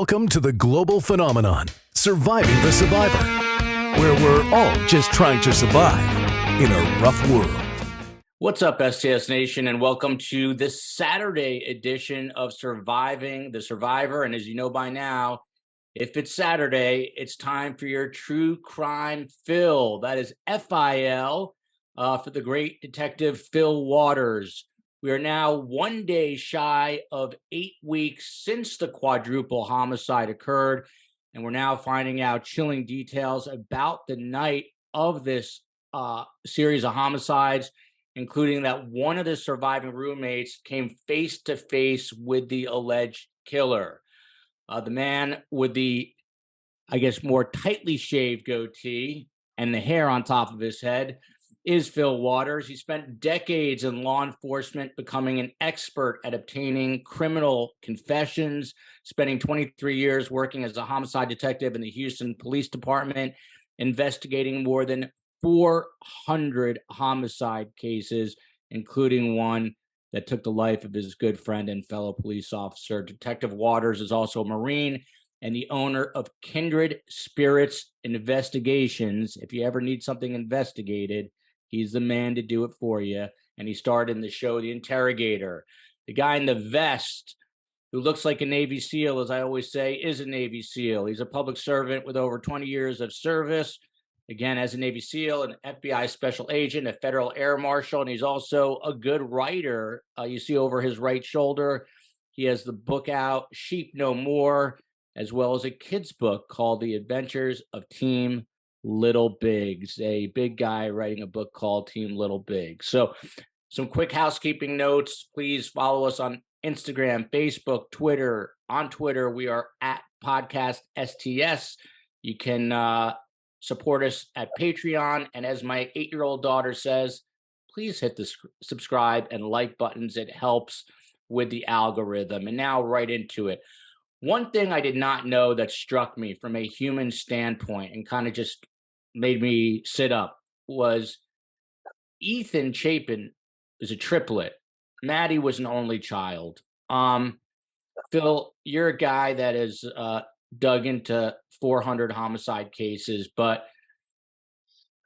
Welcome to the global phenomenon, Surviving the Survivor, where we're all just trying to survive in a rough world. What's up, STS Nation, and welcome to this Saturday edition of Surviving the Survivor. And as you know by now, if it's Saturday, it's time for your True Crime Fil. That is F-I-L for the great Detective Fil Waters. We are now 1 day shy of 8 weeks since the quadruple homicide occurred, and we're now finding out chilling details about the night of this series of homicides, including that one of the surviving roommates came face to face with the alleged killer. The man with the, I guess, more tightly shaved goatee and the hair on top of his head is Fil Waters. He spent decades in law enforcement, becoming an expert at obtaining criminal confessions, spending 23 years working as a homicide detective in the Houston Police Department, investigating more than 400 homicide cases, including one that took the life of his good friend and fellow police officer. Detective Waters is also a Marine and the owner of Kindred Spirits Investigations. If you ever need something investigated, he's the man to do it for you. And he starred in the show The Interrogator. The guy in the vest, who looks like a Navy SEAL, as I always say, is a Navy SEAL. He's a public servant with over 20 years of service. Again, as a Navy SEAL, an FBI special agent, a federal air marshal, and he's also a good writer. You see over his right shoulder, he has the book out, Sheep No More, as well as a kid's book called The Adventures of Team Little Bigs, a big guy writing a book called Team Little Big. So some quick housekeeping notes. Please follow us on Instagram, Facebook, Twitter. On Twitter, we are at Podcast STS. You can support us at Patreon. And as my 8-year-old daughter says, please hit the subscribe and like buttons. It helps with the algorithm. And now right into it. One thing I did not know that struck me from a human standpoint and kind of just made me sit up was Ethan Chapin is a triplet. Maddie was an only child. Fil, you're a guy that has dug into 400 homicide cases, but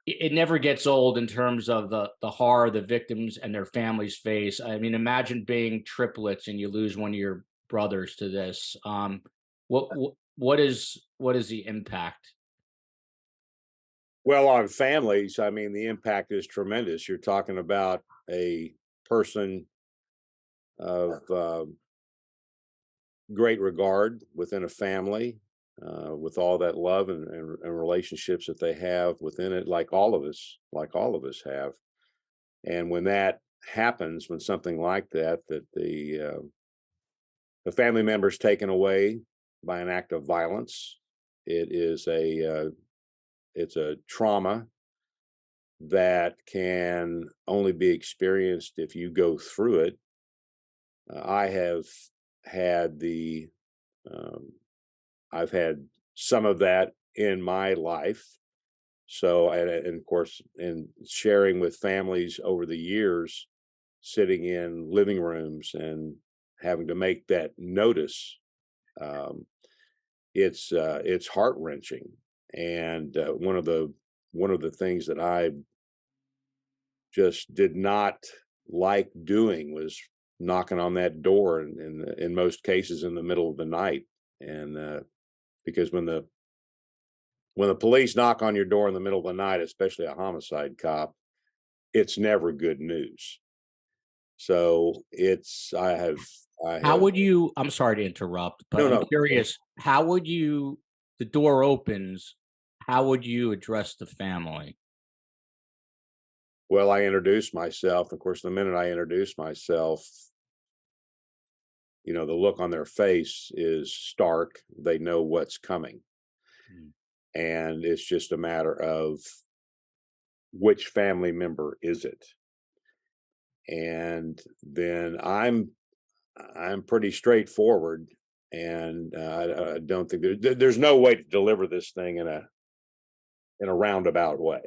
it never gets old in terms of the horror the victims and their families face. I mean, imagine being triplets and you lose one of your brothers to this. What is the impact? Well, on families, I mean, the impact is tremendous. You're talking about a person of great regard within a family, with all that love and relationships that they have within it, like all of us have. And when that happens, when something like that the family member is taken away by an act of violence, it is it's a trauma that can only be experienced if you go through it. I have had I've had some of that in my life. So, and of course, in sharing with families over the years, sitting in living rooms and having to make that notice, it's heart-wrenching. And one of the things that I just did not like doing was knocking on that door in most cases in the middle of the night. And because when the police knock on your door in the middle of the night, especially a homicide cop, it's never good news. So How would you, I'm sorry to interrupt, but I'm curious, how would you, the door opens, how would you address the family? Well, I introduced myself. Of course, the minute I introduce myself, the look on their face is stark. They know what's coming. And it's just a matter of which family member is it. And then I'm pretty straightforward, and I don't think there's no way to deliver this thing in a roundabout way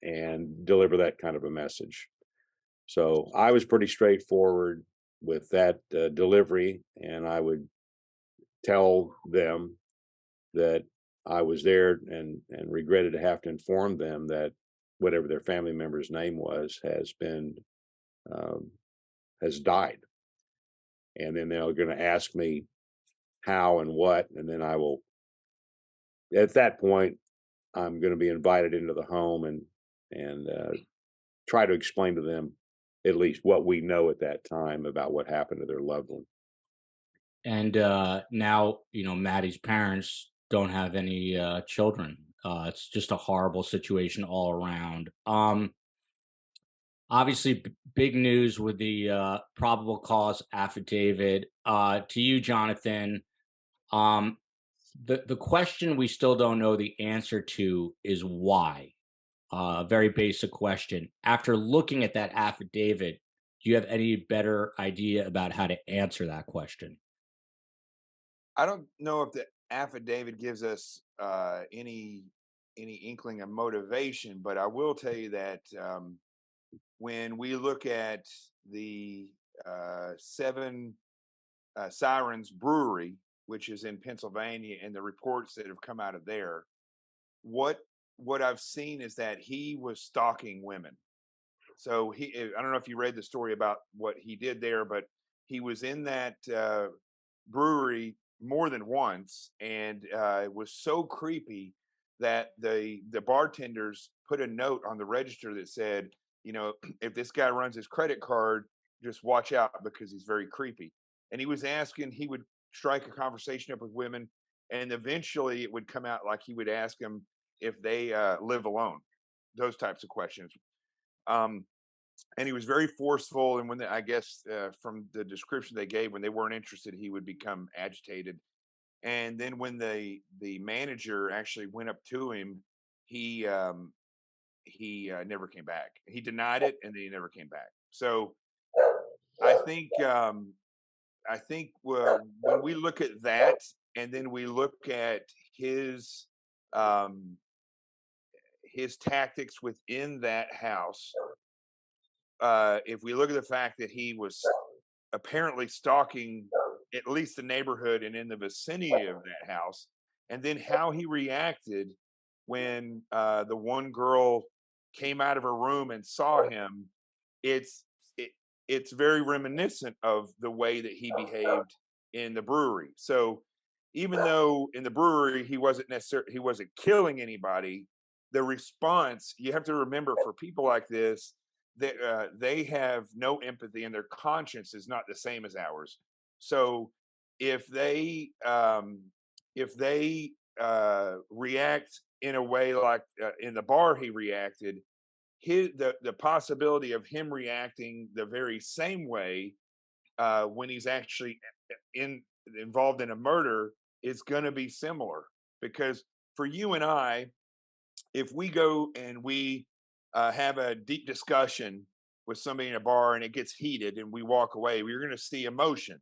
and deliver that kind of a message. So I was pretty straightforward with that delivery, and I would tell them that I was there and regretted to have to inform them that whatever their family member's name was um, has died. And then they're going to ask me how and what, and then I will, at that point, I'm going to be invited into the home and try to explain to them at least what we know at that time about what happened to their loved one. And now, Maddie's parents don't have any children. It's just a horrible situation all around. Obviously, big news with the probable cause affidavit. To you, Jonathan, um, the question we still don't know the answer to is why. A very basic question. After looking at that affidavit, do you have any better idea about how to answer that question? I don't know if the affidavit gives us any inkling of motivation, but I will tell you that when we look at the Seven Sirens Brewery, which is in Pennsylvania, and the reports that have come out of there, what what I've seen is that he was stalking women. So I don't know if you read the story about what he did there, but he was in that brewery more than once, and it was so creepy that the bartenders put a note on the register that said, if this guy runs his credit card, just watch out because he's very creepy. And he would strike a conversation up with women, and eventually it would come out like he would ask them if they live alone, those types of questions. Um, and he was very forceful. And I guess from the description they gave, when they weren't interested, he would become agitated. And then when the manager actually went up to him, he never came back. He denied it, and then he never came back. So I think when we look at that, and then we look at his um, his tactics within that house, if we look at the fact that he was apparently stalking at least the neighborhood and in the vicinity of that house, and then how he reacted when the one girl came out of her room and saw him, it's it, it's very reminiscent of the way that he behaved in the brewery. So even though in the brewery he wasn't killing anybody, the response, you have to remember, for people like this, they have no empathy, and their conscience is not the same as ours. So if they react in a way like in the bar he reacted, the possibility of him reacting the very same way when he's actually in involved in a murder is going to be similar. Because for you and I, if we go and we have a deep discussion with somebody in a bar and it gets heated and we walk away, we're going to see emotion.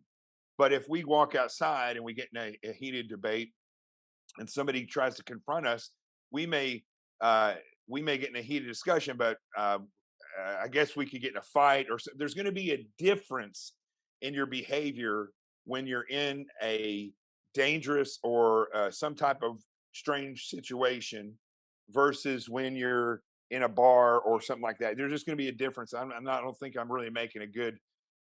But if we walk outside and we get in a heated debate and somebody tries to confront us, we may uh, we may get in a heated discussion, but I guess we could get in a fight, or there's going to be a difference in your behavior when you're in a dangerous or some type of strange situation versus when you're in a bar or something like that. There's just going to be a difference. I'm not. I don't think I'm really making a good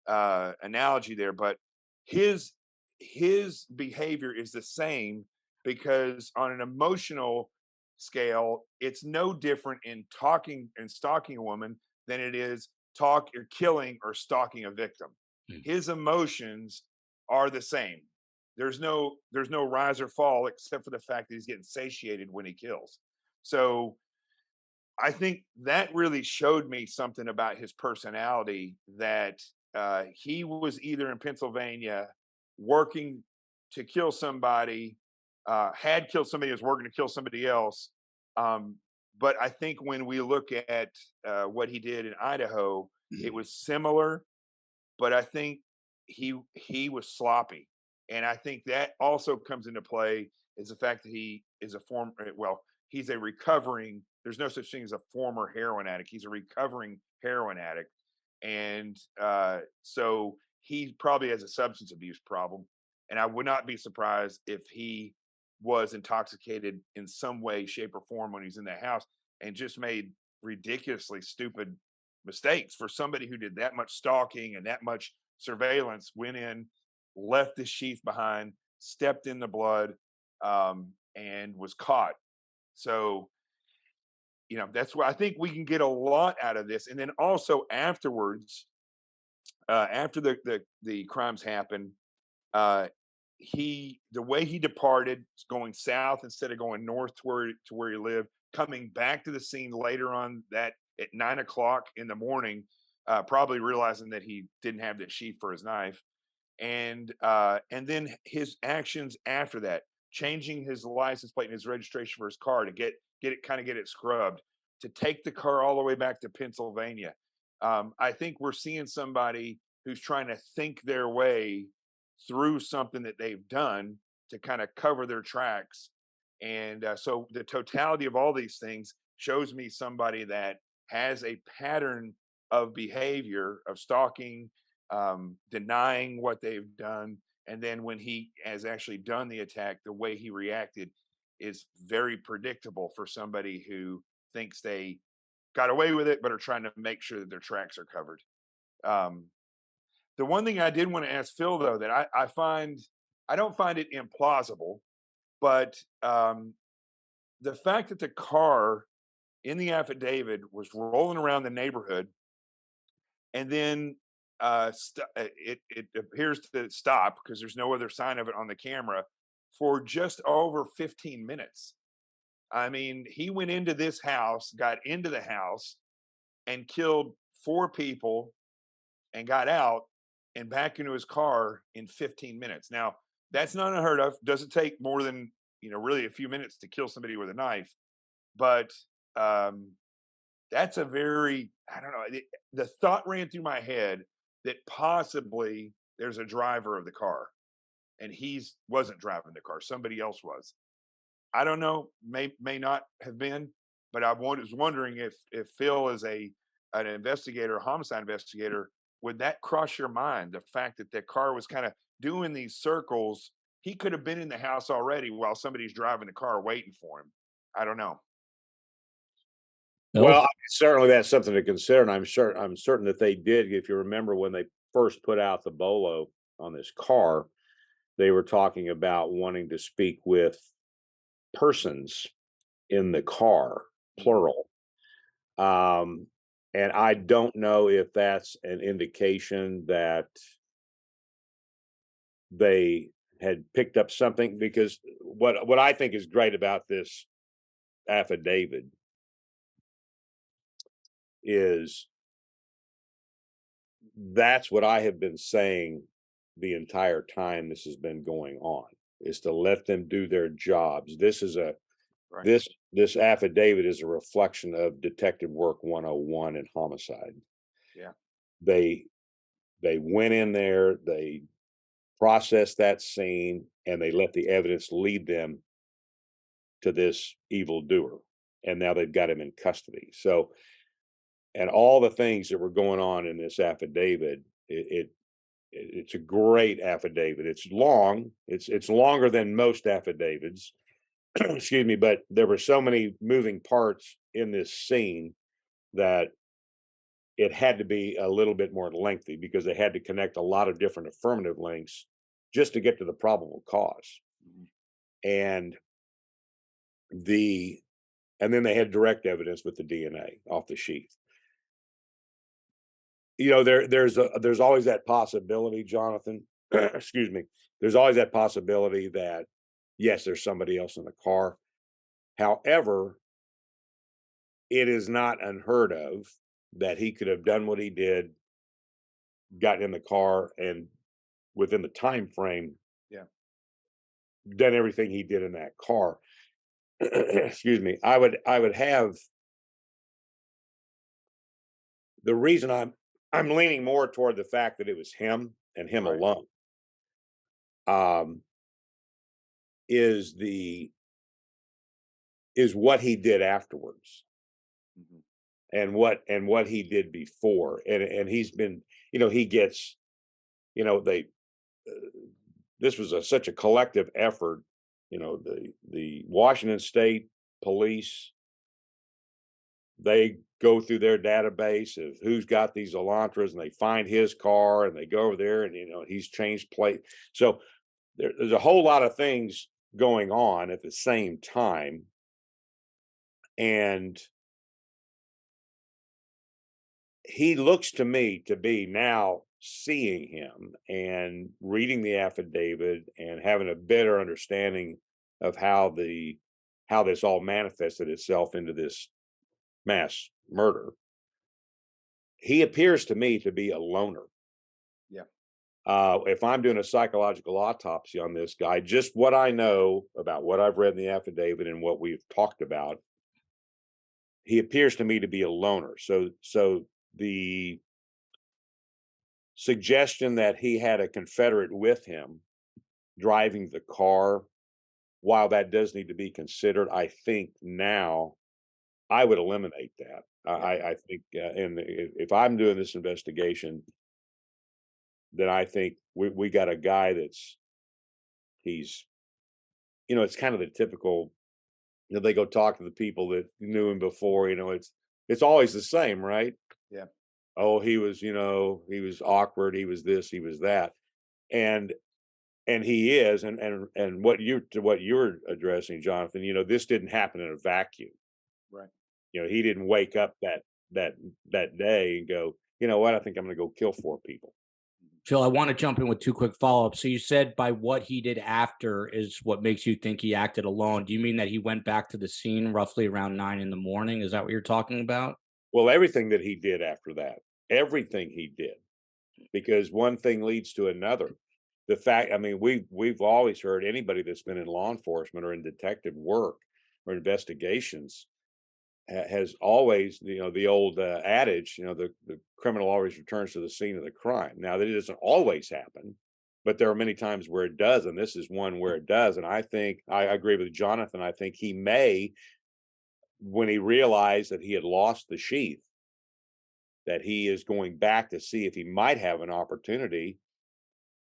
analogy there, but his his behavior is the same, because on an emotional scale, it's no different in talking and stalking a woman than it is talk or killing or stalking a victim. Mm. His emotions are the same. There's no rise or fall except for the fact that he's getting satiated when he kills. So I think that really showed me something about his personality, that he was either in Pennsylvania working to kill somebody, had killed somebody, was working to kill somebody else. Um, but I think when we look at what he did in Idaho, it was similar, but I think he was sloppy, and I think that also comes into play is the fact that he is a he's a recovering. There's no such thing as a former heroin addict. He's a recovering heroin addict, and so he probably has a substance abuse problem. And I would not be surprised if he was intoxicated in some way, shape, or form when he's in that house and just made ridiculously stupid mistakes. For somebody who did that much stalking and that much surveillance, went in, left the sheath behind, stepped in the blood, and was caught. So, that's where I think we can get a lot out of this. And then also afterwards, after the crimes happened, uh, the way he departed, going south instead of going north to where he lived, coming back to the scene later on that at 9 o'clock in the morning, probably realizing that he didn't have the sheath for his knife, and then his actions after that, changing his license plate and his registration for his car to get it scrubbed, to take the car all the way back to Pennsylvania. I think we're seeing somebody who's trying to think their way through something that they've done to kind of cover their tracks. And so the totality of all these things shows me somebody that has a pattern of behavior, of stalking, denying what they've done. And then when he has actually done the attack, the way he reacted is very predictable for somebody who thinks they got away with it, but are trying to make sure that their tracks are covered. The one thing I did want to ask Phil, though, that I don't find it implausible, but the fact that the car in the affidavit was rolling around the neighborhood, and then it appears to stop because there's no other sign of it on the camera for just over 15 minutes. I mean, he went into this house, got into the house, and killed 4 people, and got out and back into his car in 15 minutes. Now, that's not unheard of. Doesn't take more than, really a few minutes to kill somebody with a knife. But that's a very, I don't know. The thought ran through my head that possibly there's a driver of the car and wasn't driving the car. Somebody else was. I don't know, may not have been, but I was wondering if Phil is an investigator, a homicide investigator, would that cross your mind? The fact that the car was kind of doing these circles, he could have been in the house already while somebody's driving the car waiting for him. I don't know. Well, certainly that's something to consider, and I'm certain that they did. If you remember when they first put out the bolo on this car, they were talking about wanting to speak with persons in the car, plural. And I don't know if that's an indication that they had picked up something, because what I think is great about this affidavit is that's what I have been saying the entire time this has been going on, is to let them do their jobs. This is Right. this affidavit is a reflection of Detective Work 101 and Homicide. Yeah. They went in there, they processed that scene, and they let the evidence lead them to this evildoer. And now they've got him in custody. So, and all the things that were going on in this affidavit, it's a great affidavit. It's long. It's longer than most affidavits. Excuse me, but there were so many moving parts in this scene that it had to be a little bit more lengthy, because they had to connect a lot of different affirmative links just to get to the probable cause. And then they had direct evidence with the DNA off the sheath. There's always that possibility, Jonathan. Excuse me. There's always that possibility that, yes, there's somebody else in the car. However, it is not unheard of that he could have done what he did, gotten in the car, and within the time frame, done everything he did in that car. Excuse me. I would have, the reason I'm leaning more toward the fact that it was him and him Right. alone, is what he did afterwards, and what he did before. And he's been, he gets, this was such a collective effort. The Washington State Police, they go through their database of who's got these Elantras, and they find his car, and they go over there, and he's changed plate. So there's a whole lot of things going on at the same time, and he looks to me to be, now seeing him and reading the affidavit and having a better understanding of how this all manifested itself into this mass murder. He appears to me to be a loner. Yeah. If I'm doing a psychological autopsy on this guy, just what I know about what I've read in the affidavit and what we've talked about, he appears to me to be a loner. So the suggestion that he had a Confederate with him driving the car, while that does need to be considered, I think now I would eliminate that. I think, and if I'm doing this investigation, then I think we got a guy he's, it's kind of the typical, they go talk to the people that knew him before, it's always the same, right? Yeah. Oh, he was awkward, he was this, he was that. And he is, and what you're addressing, Jonathan, this didn't happen in a vacuum. Right. He didn't wake up that day and go, you know what, I think I'm going to go kill 4 people. Phil, I want to jump in with 2 quick follow-ups. So you said by what he did after is what makes you think he acted alone. Do you mean that he went back to the scene roughly around 9 a.m? Is that what you're talking about? Well, everything that he did after that, everything he did, because one thing leads to another. The fact, we've always heard, anybody that's been in law enforcement or in detective work or investigations has always, the old adage, the criminal always returns to the scene of the crime. Now, that doesn't always happen, but there are many times where it does, and this is one where it does. And I think I agree with Jonathan. I think he may, when he realized that he had lost the sheath, that he is going back to see if he might have an opportunity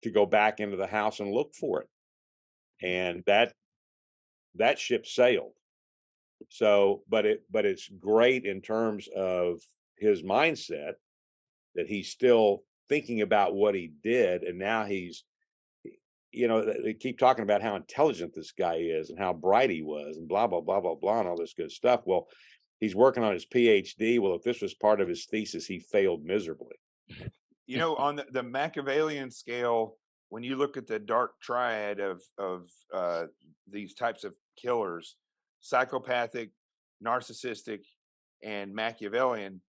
to go back into the house and look for it. And that ship sailed. So, but it's great in terms of his mindset, that he's still thinking about what he did. And now they keep talking about how intelligent this guy is and how bright he was and blah, blah, blah, blah, blah, and all this good stuff. Well, he's working on his PhD. Well, if this was part of his thesis, he failed miserably. On the Machiavellian scale, when you look at the dark triad of these types of killers, psychopathic, narcissistic, and Machiavellian,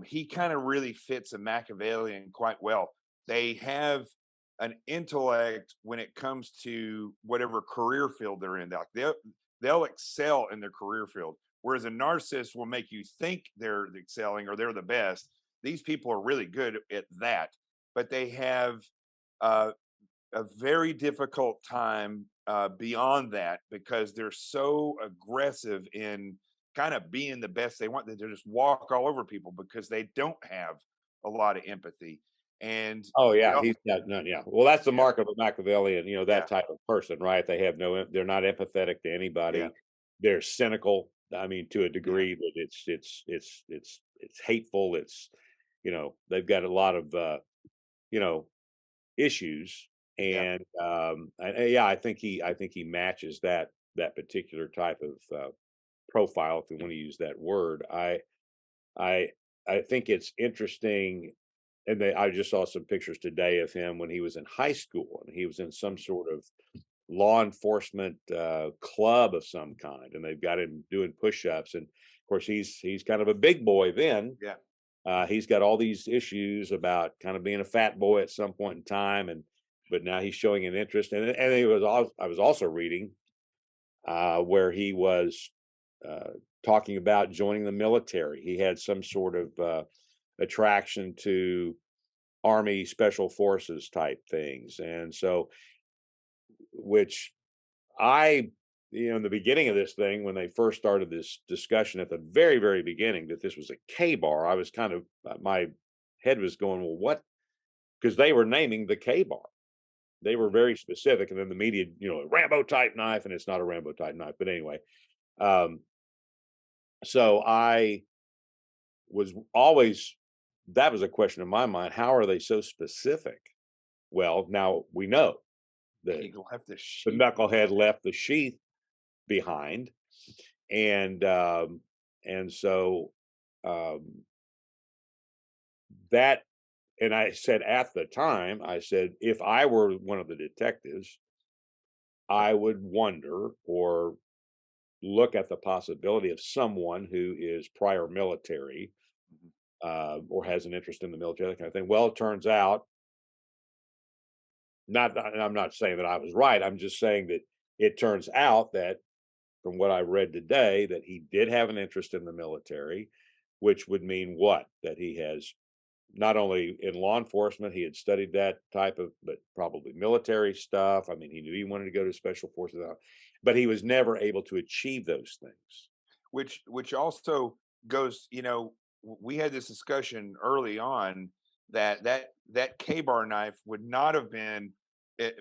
he kind of really fits a Machiavellian quite well. They have an intellect when it comes to whatever career field they're in. Like they'll excel in their career field, whereas a narcissist will make you think they're excelling or they're the best. These people are really good at that, but they have a very difficult time beyond that, because they're so aggressive in kind of being the best they want, that they just walk all over people because they don't have a lot of empathy. And oh yeah, he's got none. Yeah, well, that's the mark of a Machiavellian. That type of person, right? They're not empathetic to anybody. Yeah. They're cynical. To a degree that it's hateful. It's they've got a lot of issues, and I think he matches that particular type of profile, if you want to use that word. I think it's interesting, and I just saw some pictures today of him when he was in high school, and he was in some sort of law enforcement club of some kind, and they've got him doing push-ups, and of course he's kind of a big boy then. He's got all these issues about kind of being a fat boy at some point in time, but now he's showing an interest, and I was also reading where he was talking about joining the military. He had some sort of attraction to Army Special Forces type things, and so, which in the beginning of this thing, when they first started this discussion at the very, very beginning, that this was a K-bar, I was kind of, my head was going, well, what? Because they were naming the K-bar. They were very specific, and then the media, a Rambo type knife, and it's not a Rambo type knife. But anyway, so I was always, that was a question in my mind. How are they so specific? Well, now we know that He left the the sheet. knucklehead left the sheath behind, and so that, and I said at the time, I said, if I were one of the detectives, I would wonder or look at the possibility of someone who is prior military, or has an interest in the military, that kind of thing. Well, it turns out, and I'm not saying that I was right. I'm just saying that it turns out that from what I read today, that he did have an interest in the military, which would mean what? That he has not only in law enforcement, he had studied that type of, but probably military stuff. I mean, he knew he wanted to go to special forces, but he was never able to achieve those things. Which also goes, we had this discussion early on that K-bar knife would not have been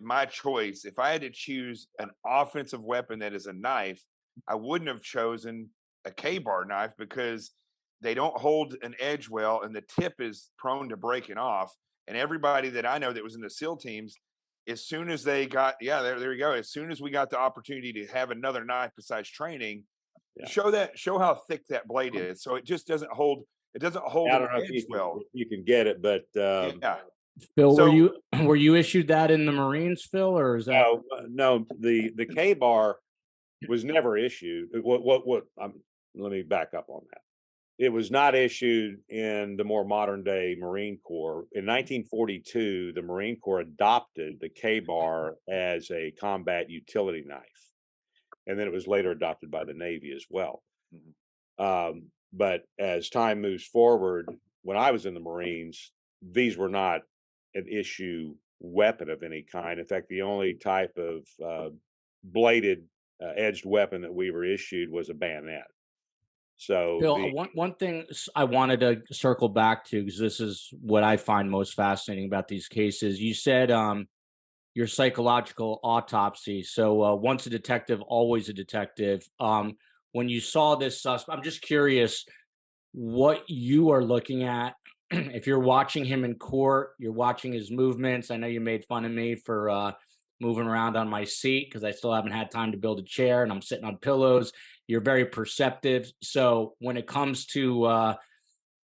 my choice. If I had to choose an offensive weapon that is a knife, I wouldn't have chosen a K-bar knife, because they don't hold an edge well, and the tip is prone to breaking off. And everybody that I know that was in the SEAL teams, as soon as they got, there you go. As soon as we got the opportunity to have another knife besides training, show how thick that blade is, so it just doesn't hold. It doesn't hold I an don't know edge well. if you can get it, but Yeah. Phil, So- were you issued that in the Marines, Phil, or is that? no, the K-bar was never issued. Let me back up on that. It was not issued in the more modern day Marine Corps. In 1942, the Marine Corps adopted the K-bar as a combat utility knife, and then it was later adopted by the Navy as well. But as time moves forward, when I was in the Marines, these were not an issue weapon of any kind. In fact, the only type of bladed edged weapon that we were issued was a bayonet. So Phil, one thing I wanted to circle back to, because this is what I find most fascinating about these cases. You said your psychological autopsy. So once a detective, always a detective. When you saw this suspect, I'm just curious what you are looking at. If you're watching him in court, you're watching his movements. I know you made fun of me for moving around on my seat because I still haven't had time to build a chair and I'm sitting on pillows. You're very perceptive. So when it comes to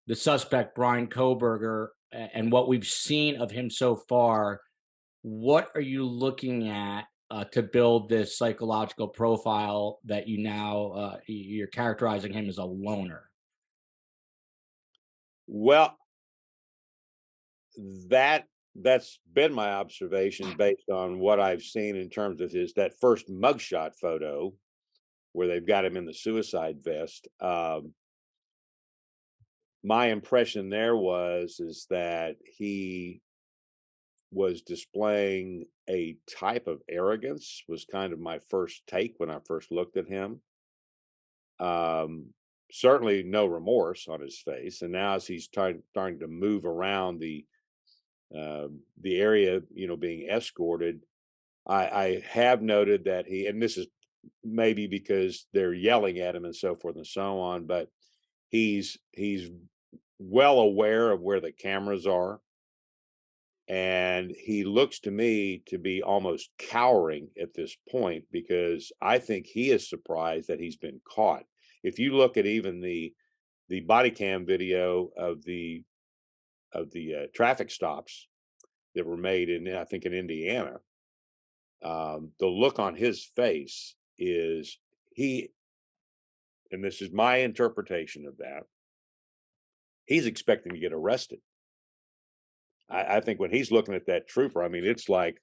the suspect, Bryan Kohberger, and what we've seen of him so far, what are you looking at to build this psychological profile that you now you're characterizing him as a loner? Well, that's been my observation based on what I've seen in terms of that first mugshot photo where they've got him in the suicide vest. My impression there is that he was displaying a type of arrogance, was kind of my first take when I first looked at him. Certainly no remorse on his face. And now as he's starting to move around the area, being escorted, I have noted that and this is maybe because they're yelling at him and so forth and so on, but he's well aware of where the cameras are. And he looks to me to be almost cowering at this point, because I think he is surprised that he's been caught. If you look at even the body cam video of the traffic stops that were made I think in Indiana, the look on his face is and this is my interpretation of that, he's expecting to get arrested. I think when he's looking at that trooper, I mean, it's like,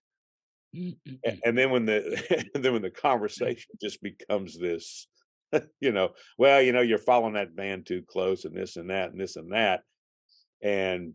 and then when the conversation just becomes this, well, you're following that man too close, and this and that and this and that, and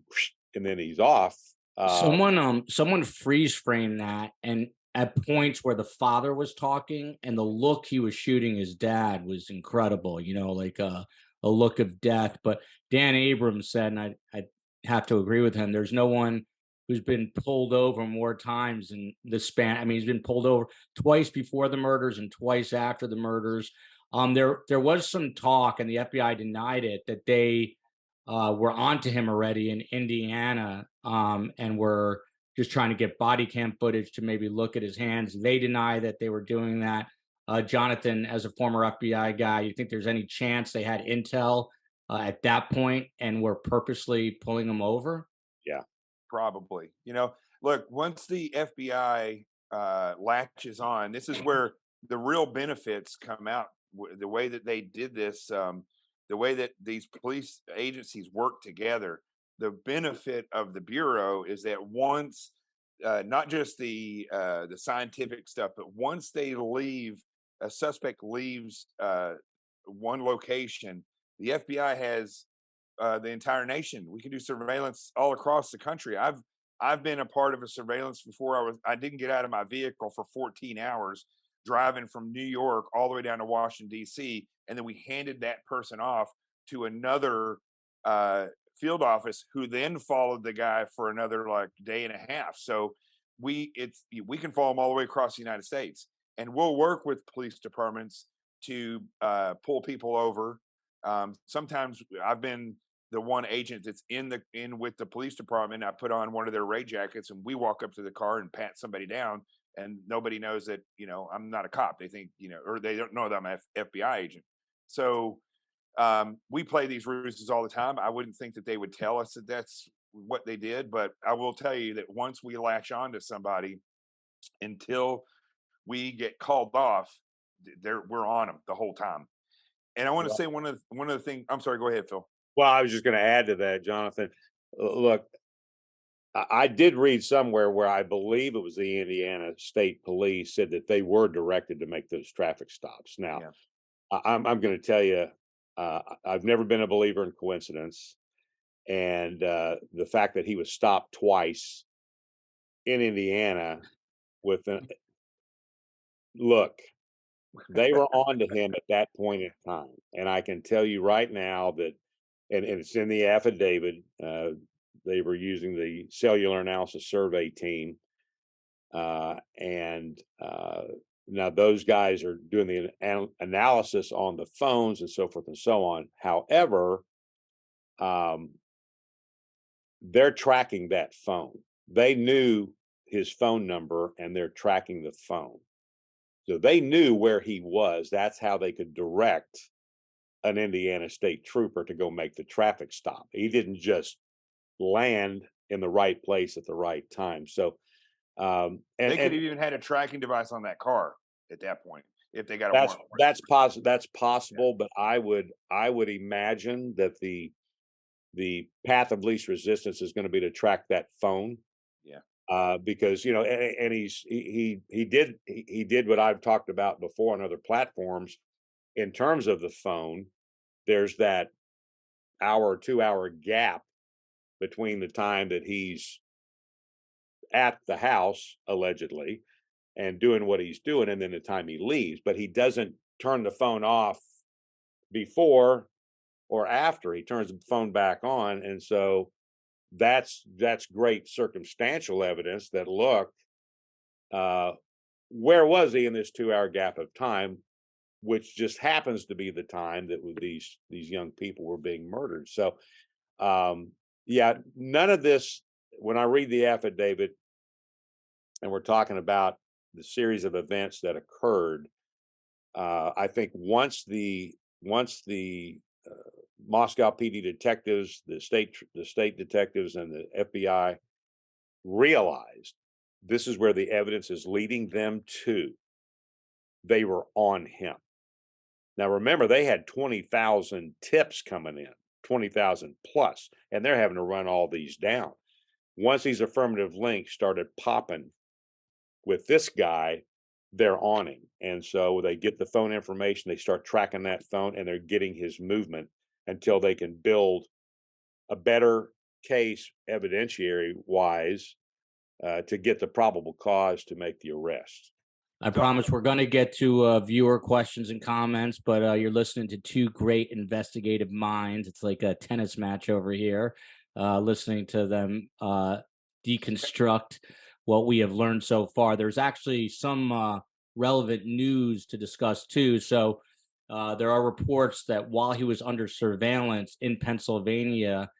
then he's off. Someone freeze framed that, and at points where the father was talking and the look he was shooting his dad was incredible, like a look of death. But Dan Abrams said, and I have to agree with him, there's no one who's been pulled over more times in the span. I mean, he's been pulled over twice before the murders and twice after the murders. There was some talk, and the FBI denied it, that they were onto him already in Indiana, and were just trying to get body cam footage to maybe look at his hands. They deny that they were doing that. Jonathan, as a former FBI guy, you think there's any chance they had intel at that point and were purposely pulling him over? Yeah. Probably. Look, once the FBI latches on, this is where the real benefits come out. The way that they did this, the way that these police agencies work together, the benefit of the Bureau is that once, not just the scientific stuff, but once a suspect leaves one location, the FBI has the entire nation. We can do surveillance all across the country. I've been a part of a surveillance before. I didn't get out of my vehicle for 14 hours driving from New York all the way down to Washington, D.C. And then we handed that person off to another field office, who then followed the guy for another day and a half. So we can follow them all the way across the United States, and we'll work with police departments to pull people over. Sometimes I've been the one agent that's in with the police department. I put on one of their raid jackets, and we walk up to the car and pat somebody down, and nobody knows that I'm not a cop. They think or they don't know that I'm an FBI agent. So we play these ruses all the time. I wouldn't think that they would tell us that that's what they did, but I will tell you that once we latch on to somebody, until we get called off, we're on them the whole time. And I want to say one of the things. I'm sorry. Go ahead, Phil. Well, I was just going to add to that, Jonathan. Look, I did read somewhere where I believe it was the Indiana State Police said that they were directed to make those traffic stops. Now, yeah. I'm going to tell you, I've never been a believer in coincidence, and the fact that he was stopped twice in Indiana look. They were on to him at that point in time. And I can tell you right now that, and it's in the affidavit, they were using the cellular analysis survey team. And now those guys are doing the analysis on the phones and so forth and so on. However, they're tracking that phone. They knew his phone number, and they're tracking the phone. So they knew where he was. That's how they could direct an Indiana State trooper to go make the traffic stop. He didn't just land in the right place at the right time. So they could have even had a tracking device on that car at that point if they got a warrant. That's possible, yeah. But I would imagine that the path of least resistance is going to be to track that phone. Yeah. Because and he did what I've talked about before on other platforms. In terms of the phone, there's that hour or 2 hour gap between the time that he's at the house allegedly and doing what he's doing, and then the time he leaves. But he doesn't turn the phone off before or after. He turns the phone back on, and so that's great circumstantial evidence that look, where was he in this 2 hour gap of time, which just happens to be the time that these young people were being murdered. So yeah, none of this, when I read the affidavit and we're talking about the series of events that occurred, I think once the Moscow PD detectives, the state detectives, and the FBI realized this is where the evidence is leading them to, they were on him. Now, remember, they had 20,000 tips coming in, 20,000 plus, and they're having to run all these down. Once these affirmative links started popping with this guy, they're on him. And so they get the phone information, they start tracking that phone, and they're getting his movement until they can build a better case evidentiary wise to get the probable cause to make the arrest. I promise we're going to get to viewer questions and comments, but you're listening to two great investigative minds. It's like a tennis match over here, listening to them deconstruct what we have learned so far. There's actually some relevant news to discuss too. So there are reports that while he was under surveillance in Pennsylvania,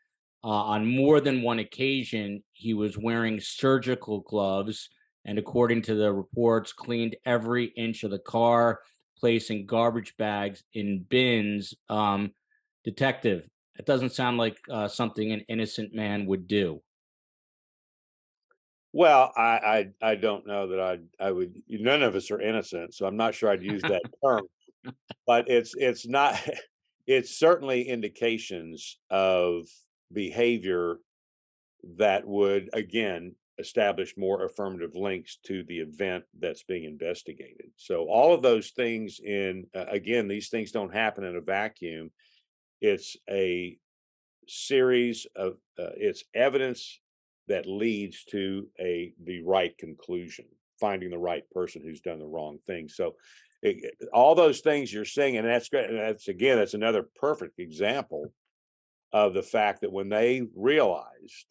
on more than one occasion, he was wearing surgical gloves, and according to the reports, cleaned every inch of the car, placing garbage bags in bins. Detective, it doesn't sound like something an innocent man would do. Well, I don't know that I would. None of us are innocent, so I'm not sure I'd use that term. But it's not. It's certainly indications of behavior that would again establish more affirmative links to the event that's being investigated. So all of those things in again, these things don't happen in a vacuum. It's a series of it's evidence that leads to the right conclusion, finding the right person who's done the wrong thing. So all those things you're saying, and that's great. And that's another perfect example of the fact that when they realized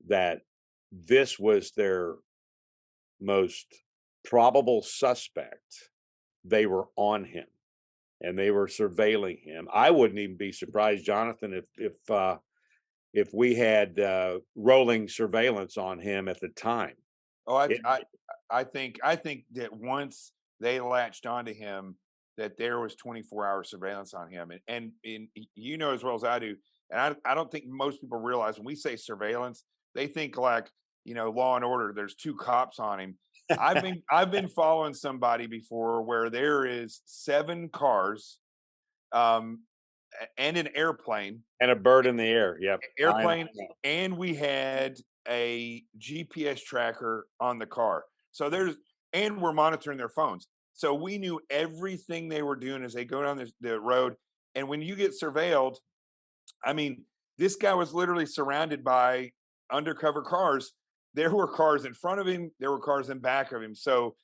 that this was their most probable suspect, they were on him and they were surveilling him. I wouldn't even be surprised, Jonathan, if we had rolling surveillance on him at the time. Oh, It, I think that once they latched onto him, that there was 24-hour surveillance on him, and you know as well as I do, and I don't think most people realize when we say surveillance, they think like Law and Order. There's two cops on him. I've been following somebody before where there is 7 cars, um, and an airplane, and a bird in the air. Yep. airplane, and we had a GPS tracker on the car. So and we're monitoring their phones. So we knew everything they were doing as they go down the road. And when you get surveilled, I mean, this guy was literally surrounded by undercover cars. There were cars in front of him, there were cars in back of him. So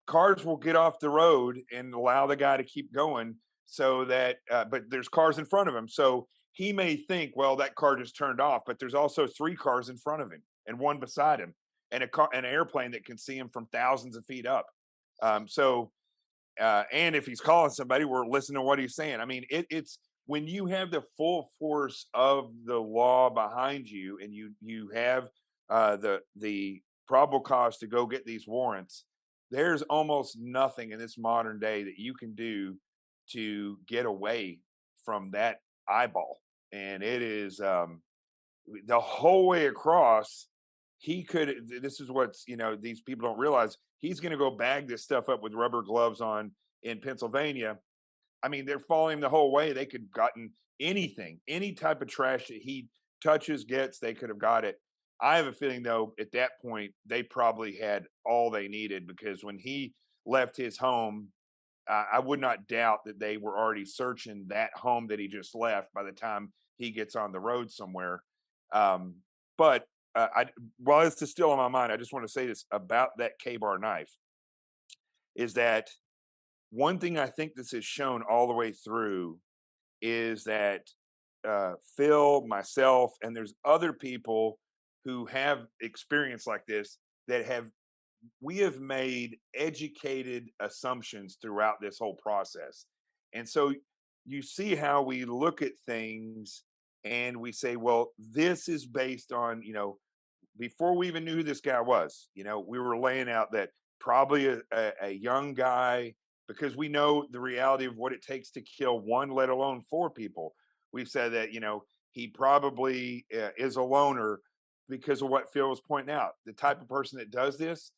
cars will get off the road and allow the guy to keep going so that but there's cars in front of him, so he may think, well, that car just turned off, but there's also 3 cars in front of him and one beside him, and an airplane that can see him from thousands of feet up. And if he's calling somebody, we're listening to what he's saying. I mean, it's when you have the full force of the law behind you, and you have the probable cause to go get these warrants. There's almost nothing in this modern day that you can do to get away from that eyeball, and it is the whole way across. He could. This is what's these people don't realize. He's going to go bag this stuff up with rubber gloves on in Pennsylvania. I mean, they're following him the whole way. They could have gotten anything, any type of trash that he touches, gets, they could have got it. I have a feeling, though, at that point, they probably had all they needed, because when he left his home, I would not doubt that they were already searching that home that he just left by the time he gets on the road somewhere. But while this is still on my mind, I just want to say this about that K-bar knife, is that one thing I think this has shown all the way through is that Phil, myself, and there's other people who have experience like this, that we have made educated assumptions throughout this whole process. And so you see how we look at things and we say, well, this is based on, before we even knew who this guy was, we were laying out that probably a young guy, because we know the reality of what it takes to kill one, let alone 4 people. We've said that, he probably is a loner because of what Phil was pointing out. The type of person that does this,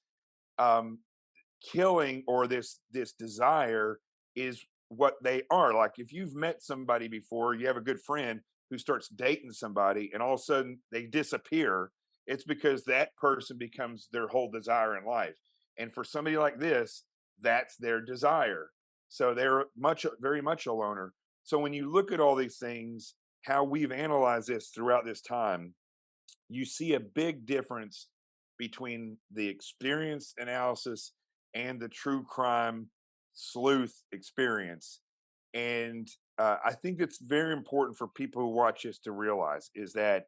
killing, or this desire, is what they are. Like, if you've met somebody before, you have a good friend who starts dating somebody and all of a sudden they disappear, it's because that person becomes their whole desire in life. And for somebody like this, that's their desire. So they're very much a loner. So when you look at all these things, how we've analyzed this throughout this time, you see a big difference between the experience analysis and the true crime sleuth experience. And I think it's very important for people who watch this to realize is that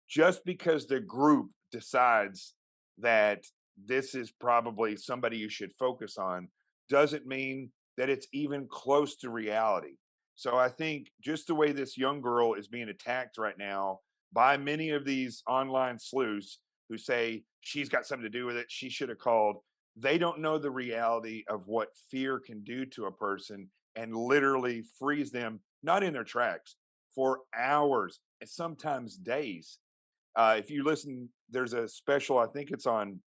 just because the group decides that this is probably somebody you should focus on doesn't mean that it's even close to reality. So I think just the way this young girl is being attacked right now by many of these online sleuths who say she's got something to do with it, she should have called. They don't know the reality of what fear can do to a person and literally freeze them, not in their tracks, for hours and sometimes days. If you listen, there's a special, I think it's on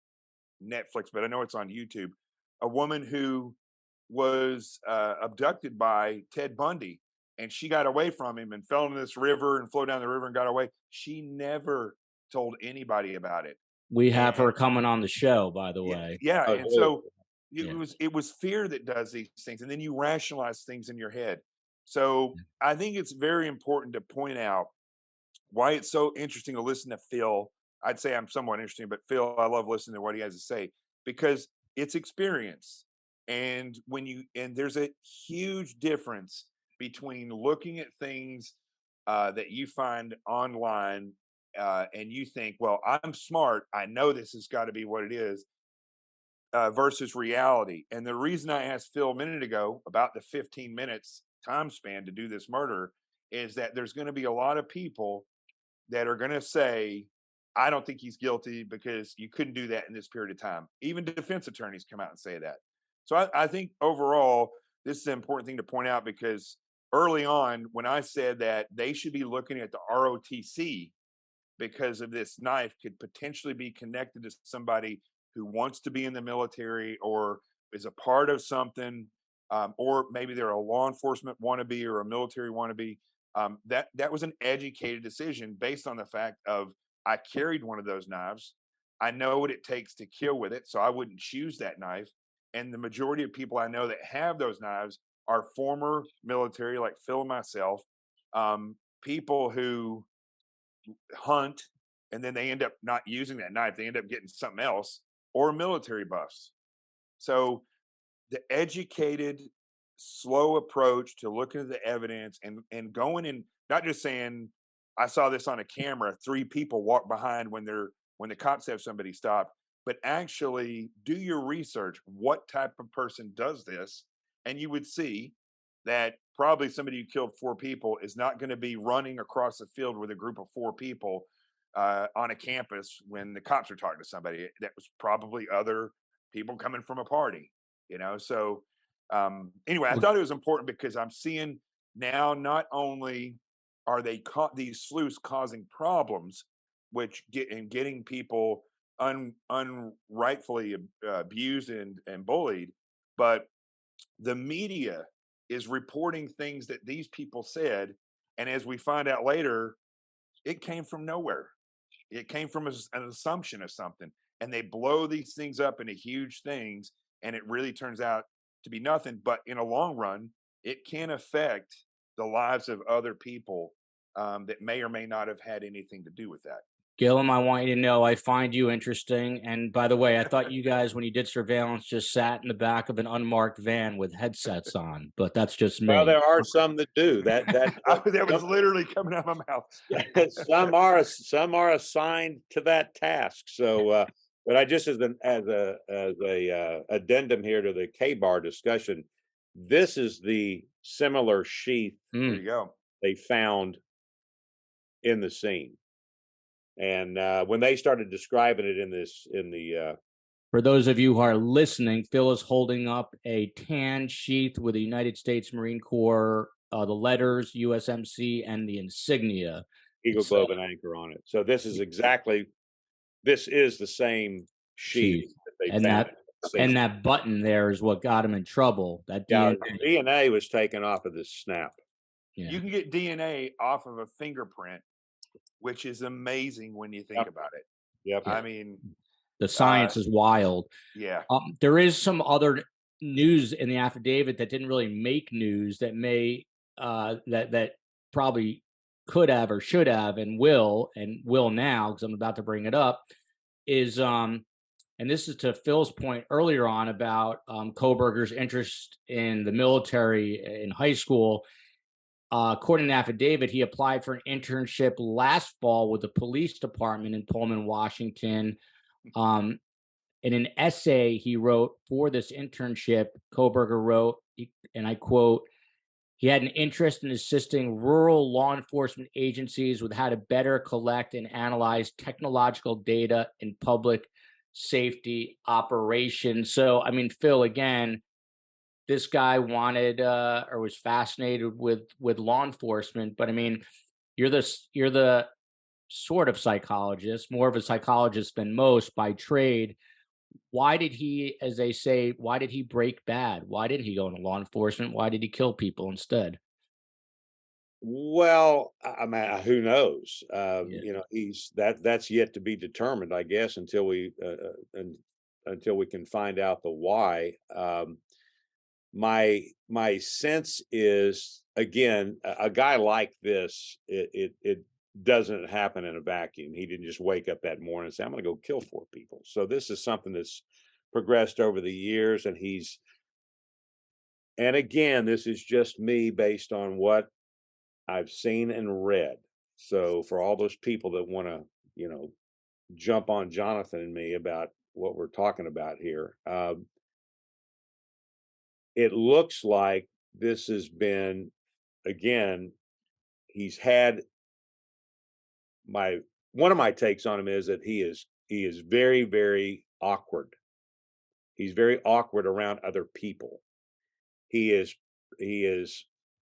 Netflix, but I know it's on YouTube. A woman who was abducted by Ted Bundy, and she got away from him and fell into this river and flowed down the river and got away. She never told anybody about it. We have And her coming on the show, by the yeah, way. yeah. Oh, And really? so Yeah. it was fear that does these things, and then you rationalize things in your head. So I think it's very important to point out why it's so interesting to listen to Phil. I'd say I'm somewhat interesting, but Phil, I love listening to what he has to say because it's experience. And there's a huge difference between looking at things that you find online and you think, well, I'm smart. I know this has got to be what it is versus reality. And the reason I asked Phil a minute ago about the 15 minutes time span to do this murder is that there's going to be a lot of people that are going to say, I don't think he's guilty because you couldn't do that in this period of time. Even defense attorneys come out and say that. So I think overall, this is an important thing to point out because early on, when I said that they should be looking at the ROTC because of this knife could potentially be connected to somebody who wants to be in the military or is a part of something, or maybe they're a law enforcement wannabe or a military wannabe. That was an educated decision based on the fact of I carried one of those knives. I know what it takes to kill with it, so I wouldn't choose that knife. And the majority of people I know that have those knives are former military, like Phil and myself, people who hunt and then they end up not using that knife. They end up getting something else or military buffs. So the educated, slow approach to looking at the evidence and going and not just saying, I saw this on a camera, 3 people walk behind when the cops have somebody stopped, but actually do your research. What type of person does this? And you would see that probably somebody who killed 4 people is not going to be running across the field with a group of 4 people on a campus when the cops are talking to somebody. That was probably other people coming from a party, So anyway, I thought it was important because I'm seeing now not only are they these sleuths causing problems, which getting people unrightfully abused and bullied, but the media is reporting things that these people said, and as we find out later, it came from nowhere. It came from an assumption of something, and they blow these things up into huge things, and it really turns out to be nothing. But in a long run, it can affect the lives of other people that may or may not have had anything to do with that. Gilliam, I want you to know I find you interesting. And by the way, I thought you guys, when you did surveillance, just sat in the back of an unmarked van with headsets on, but that's just me. Well, there are some that do that. That was literally coming out of my mouth. Some are assigned to that task. So, but I just as a addendum here to the K-bar discussion, this is the similar sheath There you go. they found in the scene. And when they started describing it For those of you who are listening, Phil is holding up a tan sheath with the United States Marine Corps, the letters USMC and the insignia. Eagle Globe and Anchor on it. So this is the same sheath that they found. And that button there is what got him in trouble. That DNA was taken off of this snap. Yeah. You can get DNA off of a fingerprint, which is amazing when you think about it. Yep. I mean, the science is wild. Yeah. There is some other news in the affidavit that didn't really make news that may that probably could have or should have and will now, because I'm about to bring it up, is and this is to Phil's point earlier on about Kohberger's interest in the military in high school. according to the affidavit, he applied for an internship last fall with the police department in Pullman, Washington. In an essay he wrote for this internship, Kohberger wrote, and I quote, he had an interest in assisting rural law enforcement agencies with how to better collect and analyze technological data in public safety operations. So, I mean, Phil, again, this guy wanted or was fascinated with law enforcement, but I mean, you're the sort of psychologist, more of a psychologist than most by trade. Why did he, as they say, why did he break bad? Why didn't he go into law enforcement? Why did he kill people instead? Well, I mean, who knows? Yeah. That's yet to be determined, I guess, until we can find out the why. My sense is, again, a guy like this, it doesn't happen in a vacuum. He didn't just wake up that morning and say, I'm going to go kill 4 people. So this is something that's progressed over the years, and again, this is just me based on what I've seen and read. So for all those people that want to, jump on Jonathan and me about what we're talking about here, it looks like this has been, again, he's had one of my takes on him is that he is very, very awkward. He's very awkward around other people. He is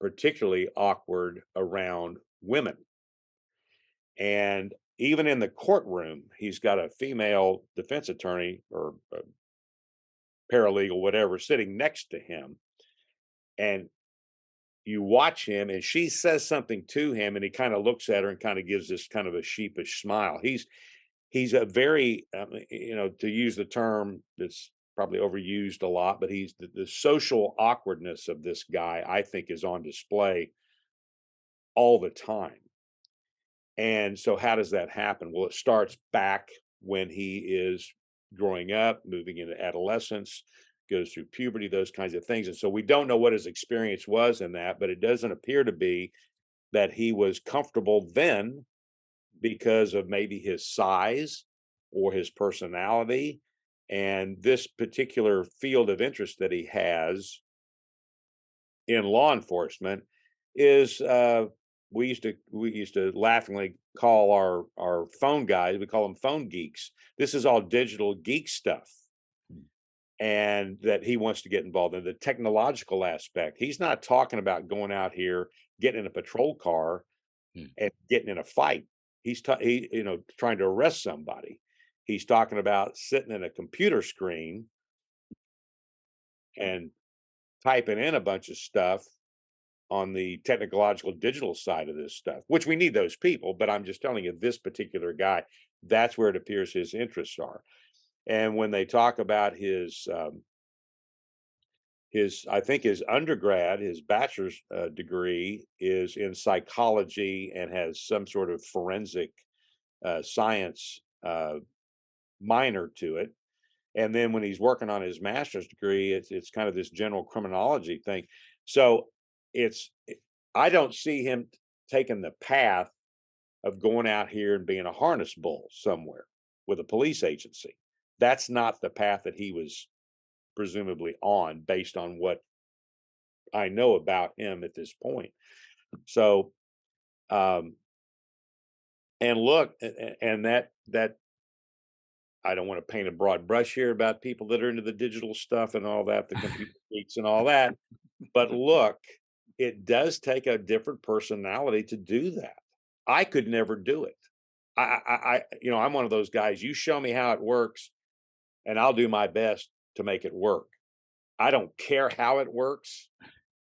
particularly awkward around women. And even in the courtroom, he's got a female defense attorney or paralegal, whatever, sitting next to him. And you watch him and she says something to him and he kind of looks at her and kind of gives this kind of a sheepish smile. He's a very, to use the term that's probably overused a lot, but he's the social awkwardness of this guy, I think, is on display all the time. And so how does that happen? Well, it starts back when he is growing up, moving into adolescence, goes through puberty, those kinds of things. And so we don't know what his experience was in that, but it doesn't appear to be that he was comfortable then because of maybe his size or his personality. And this particular field of interest that he has in law enforcement is we used to laughingly call our phone guys, we call them phone geeks. This is all digital geek stuff. And that he wants to get involved in the technological aspect. He's not talking about going out here, getting in a patrol car and getting in a fight. He's trying to arrest somebody. He's talking about sitting in a computer screen and typing in a bunch of stuff on the technological digital side of this stuff, which we need those people. But I'm just telling you, this particular guy, that's where it appears his interests are. And when they talk about his I think his undergrad, his bachelor's degree is in psychology and has some sort of forensic science minor to it. And then when he's working on his master's degree, it's kind of this general criminology thing. So I don't see him taking the path of going out here and being a harness bull somewhere with a police agency. That's not the path that he was presumably on based on what I know about him at this point. So, and look, and that I don't want to paint a broad brush here about people that are into the digital stuff and all that, the computer geeks and all that. But look, it does take a different personality to do that. I could never do it. I'm one of those guys. You show me how it works, and I'll do my best to make it work. I don't care how it works.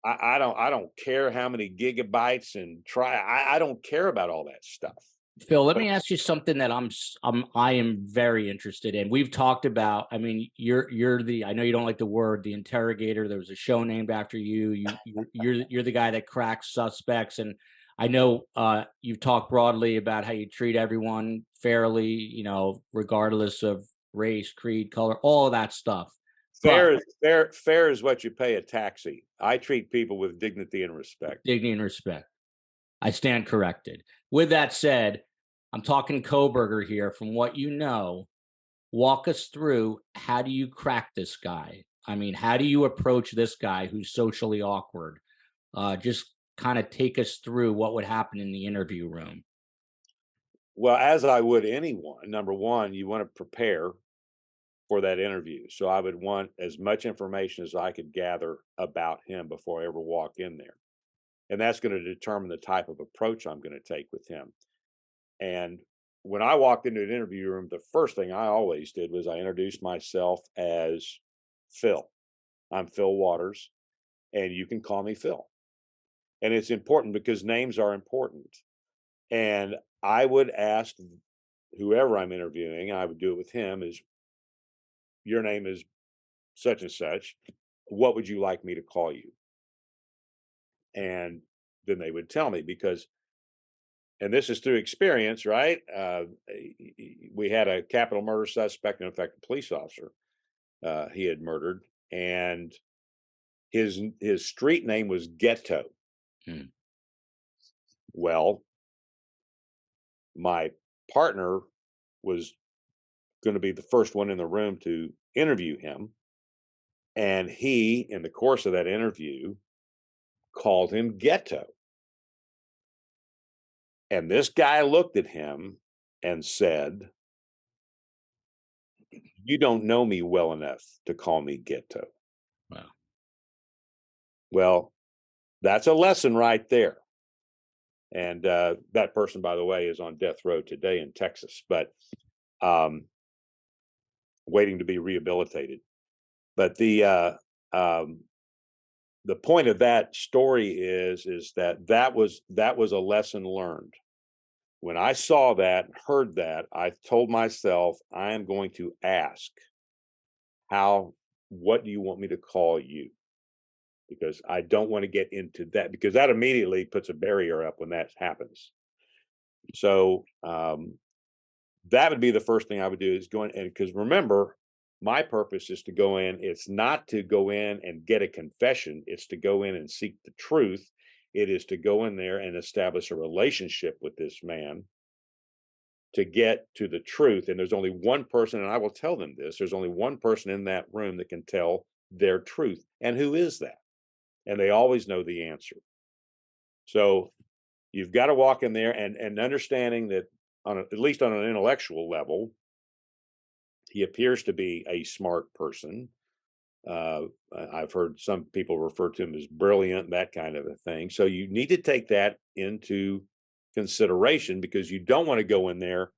I don't care how many gigabytes and I don't care about all that stuff. Phil, let me ask you something that I am very interested in. We've talked about, I mean, you're I know you don't like the word, the interrogator. There was a show named after you. You're the guy that cracks suspects. And I know you've talked broadly about how you treat everyone fairly, regardless of race, creed, color, all of that stuff. But Fair is what you pay a taxi. I treat people with dignity and respect. dignity and respect. I stand corrected. With that said, I'm talking Kohberger here. From what you know, walk us through, how do you crack this guy? I mean, how do you approach this guy who's socially awkward? Just kind of take us through what would happen in the interview room. Well, as I would anyone, number one, you want to prepare for that interview. So I would want as much information as I could gather about him before I ever walk in there. And that's going to determine the type of approach I'm going to take with him. And when I walked into an interview room, the first thing I always did was I introduced myself as Phil. I'm Fil Waters, and you can call me Phil. And it's important because names are important. And I would ask whoever I'm interviewing, and I would do it with him, is your name is such and such. What would you like me to call you? And then they would tell me, because, and this is through experience, right? We had a capital murder suspect, in fact, a police officer he had murdered, and his street name was Ghetto. Well, my partner was going to be the first one in the room to interview him. And he, in the course of that interview, called him Ghetto. And this guy looked at him and said, "You don't know me well enough to call me Ghetto." Wow. Well, that's a lesson right there. And that person, by the way, is on death row today in Texas, but waiting to be rehabilitated. But the point of that story is that was a lesson learned. When I saw that, heard that, I told myself, I am going to ask, what do you want me to call you? Because I don't want to get into that, because that immediately puts a barrier up when that happens. So that would be the first thing I would do, is go in, and because remember, my purpose is to go in. It's not to go in and get a confession. It's to go in and seek the truth. It is to go in there and establish a relationship with this man to get to the truth. And there's only one person, and I will tell them this, there's only one person in that room that can tell their truth. And who is that? And they always know the answer. So you've got to walk in there and understanding that at least on an intellectual level, he appears to be a smart person. I've heard some people refer to him as brilliant, that kind of a thing. So you need to take that into consideration, because you don't want to go in there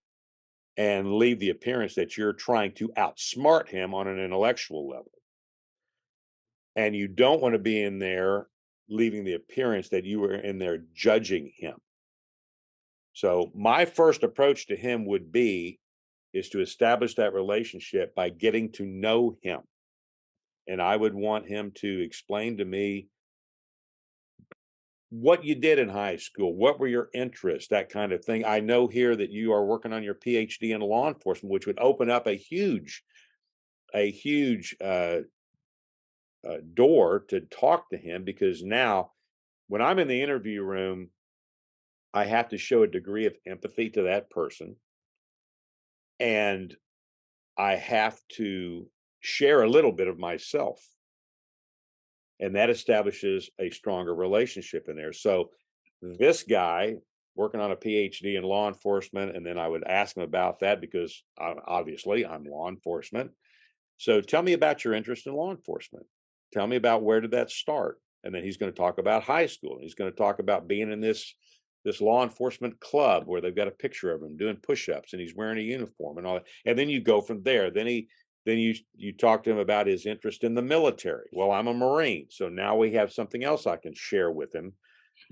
and leave the appearance that you're trying to outsmart him on an intellectual level. And you don't want to be in there leaving the appearance that you were in there judging him. So my first approach to him is to establish that relationship by getting to know him. And I would want him to explain to me what you did in high school, what were your interests, that kind of thing. I know here that you are working on your PhD in law enforcement, which would open up a huge door to talk to him, because now when I'm in the interview room, I have to show a degree of empathy to that person, and I have to share a little bit of myself, and that establishes a stronger relationship in there. So this guy working on a PhD in law enforcement, and then I would ask him about that, because obviously I'm law enforcement. So tell me about your interest in law enforcement. Tell me about, where did that start? And then he's going to talk about high school. He's going to talk about being in this law enforcement club where they've got a picture of him doing push-ups and he's wearing a uniform and all that. And then you go from there. Then you talk to him about his interest in the military. Well, I'm a Marine. So now we have something else I can share with him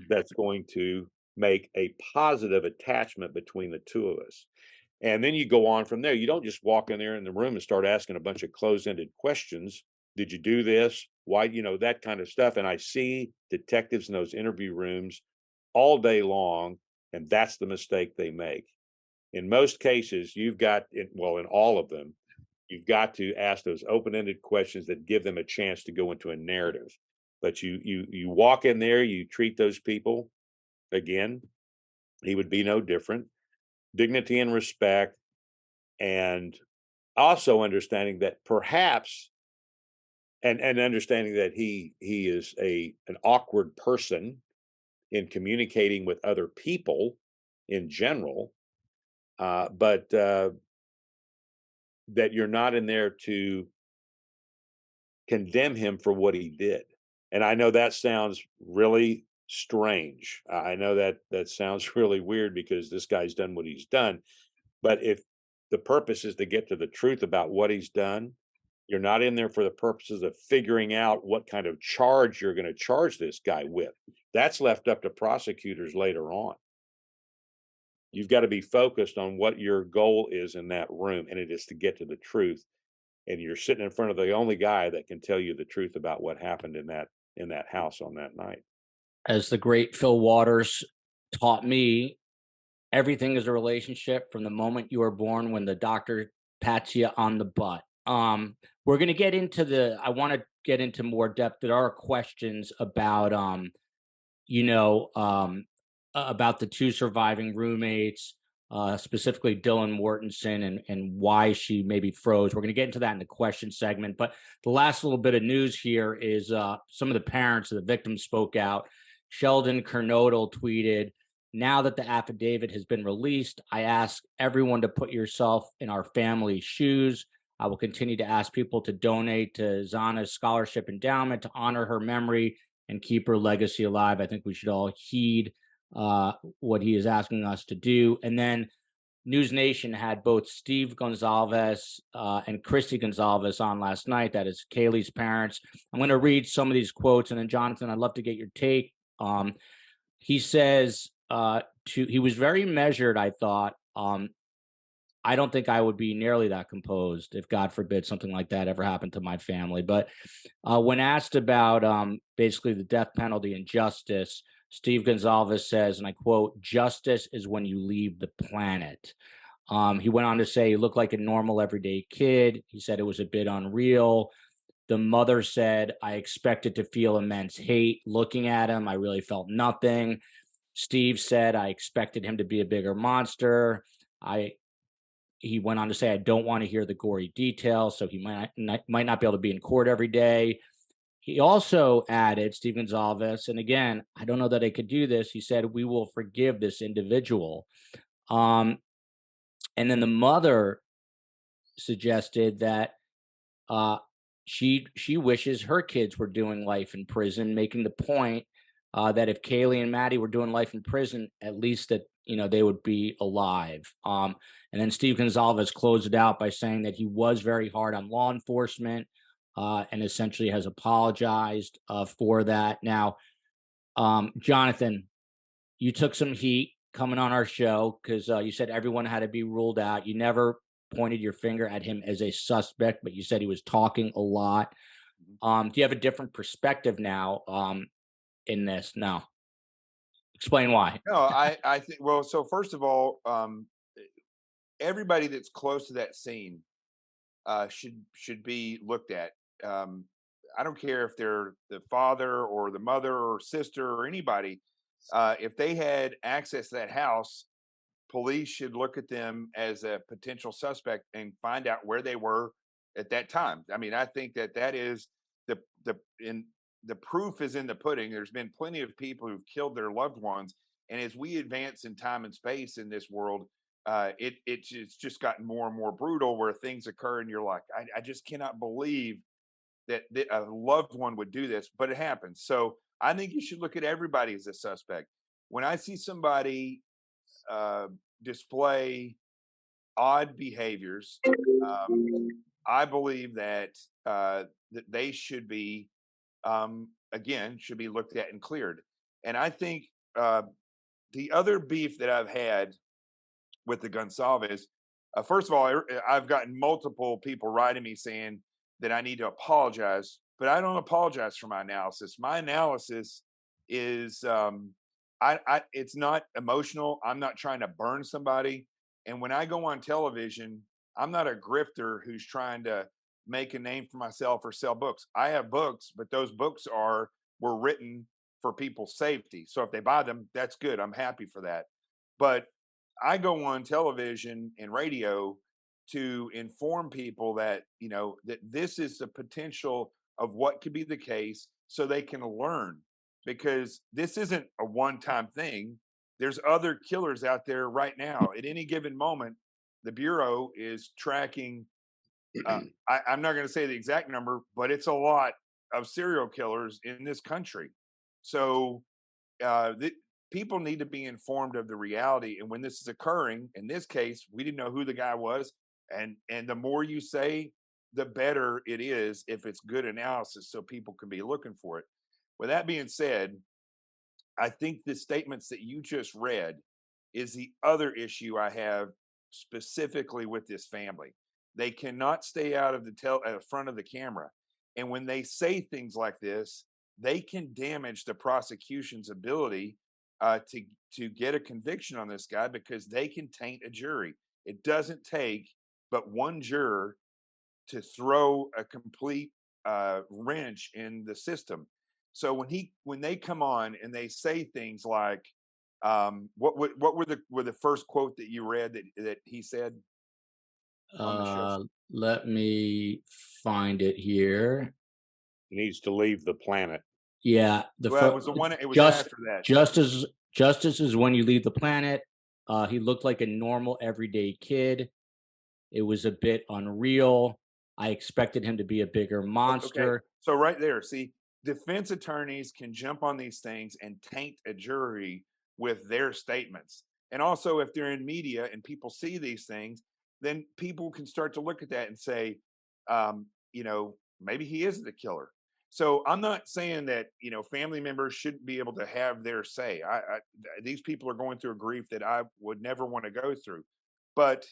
that's going to make a positive attachment between the two of us. And then you go on from there. You don't just walk in there in the room and start asking a bunch of closed-ended questions. Did you do this? Why, that kind of stuff. And I see detectives in those interview rooms all day long, and that's the mistake they make. In most cases, you've got, in all of them, You've got to ask those open-ended questions that give them a chance to go into a narrative. But you walk in there, you treat those people, again, he would be no different. Dignity and respect, and also understanding that perhaps, and understanding that he is an awkward person in communicating with other people in general, but that you're not in there to condemn him for what he did. And I know that sounds really strange. I know that sounds really weird because this guy's done what he's done. But if the purpose is to get to the truth about what he's done, you're not in there for the purposes of figuring out what kind of charge you're going to charge this guy with. That's left up to prosecutors later on. You've got to be focused on what your goal is in that room, and it is to get to the truth. And you're sitting in front of the only guy that can tell you the truth about what happened in that house on that night. As the great Fil Waters taught me, everything is a relationship from the moment you are born when the doctor pats you on the butt. We're going to get into I want to get into more depth. There are questions about, about the two surviving roommates, specifically Dylan Mortensen, and why she maybe froze. We're going to get into that in the question segment. But the last little bit of news here is some of the parents of the victims spoke out. Sheldon Kernodle tweeted, "Now that the affidavit has been released, I ask everyone to put yourself in our family's shoes. I will continue to ask people to donate to Zana's scholarship endowment to honor her memory and keep her legacy alive." I think we should all heed what he is asking us to do. And then News Nation had both Steve Gonzalez and Christy Gonzalez on last night. That is Kaylee's parents. I'm going to read some of these quotes, and then Jonathan, I'd love to get your take. He says, he was very measured, I thought. I don't think I would be nearly that composed if, God forbid, something like that ever happened to my family. But when asked about basically the death penalty and justice, Steve Gonzalez says, and I quote, "Justice is when you leave the planet." He went on to say he looked like a normal, everyday kid. He said it was a bit unreal. The mother said, "I expected to feel immense hate looking at him. I really felt nothing." Steve said, "I expected him to be a bigger monster." He went on to say, "I don't want to hear the gory details, so he might not be able to be in court every day." He also added, Steve Gonzalez, and again, I don't know that I could do this. He said, "We will forgive this individual." And then the mother suggested that she wishes her kids were doing life in prison, making the point that if Kaylee and Maddie were doing life in prison, at least that they would be alive. And then Steve Gonzalez closed it out by saying that he was very hard on law enforcement and essentially has apologized for that. Now, Jonathan, you took some heat coming on our show because you said everyone had to be ruled out. You never pointed your finger at him as a suspect, but you said he was talking a lot. Do you have a different perspective now in this? No. Explain why. No, I think, well, so first of all, everybody that's close to that scene should be looked at. I don't care if they're the father or the mother or sister or anybody. If they had access to that house, police should look at them as a potential suspect and find out where they were at that time. I mean, I think that is the proof is in the pudding. There's been plenty of people who've killed their loved ones, and as we advance in time and space in this world, it's just gotten more and more brutal where things occur, and you're like, I just cannot believe that a loved one would do this, but it happens. So I think you should look at everybody as a suspect. When I see somebody display odd behaviors, I believe that that they should be again should be looked at and cleared. And I think the other beef that I've had with the Gonsalves, first of all, I've gotten multiple people writing me saying that I need to apologize, but I don't apologize for my analysis. My analysis is it's not emotional. I'm not trying to burn somebody. And when I go on television, I'm not a grifter who's trying to make a name for myself or sell books. I have books, but those books were written for people's safety. So if they buy them, that's good. I'm happy for that. But I go on television and radio to inform people that, that this is the potential of what could be the case so they can learn, because this isn't a one-time thing. There's other killers out there right now. At any given moment, the Bureau is tracking, I'm not going to say the exact number, but it's a lot of serial killers in this country. So people need to be informed of the reality. And when this is occurring, in this case, we didn't know who the guy was. And the more you say, the better it is if it's good analysis so people can be looking for it. With that being said, I think the statements that you just read is the other issue I have specifically with this family. They cannot stay out of the front of the camera. And when they say things like this, they can damage the prosecution's ability to get a conviction on this guy, because they can taint a jury. It doesn't take but one juror to throw a complete wrench in the system. So when they come on and they say things like, what were the first quote that you read that he said on the show? Let me find it here. He needs to leave the planet. Yeah, Well, it was the one. It was just after that. justice is when you leave the planet. He looked like a normal everyday kid. It was a bit unreal. I expected him to be a bigger monster. Okay, so right there, see, defense attorneys can jump on these things and taint a jury with their statements. And also, if they're in media and people see these things, then people can start to look at that and say, maybe he is the killer. So I'm not saying that family members shouldn't be able to have their say. These people are going through a grief that I would never want to go through, but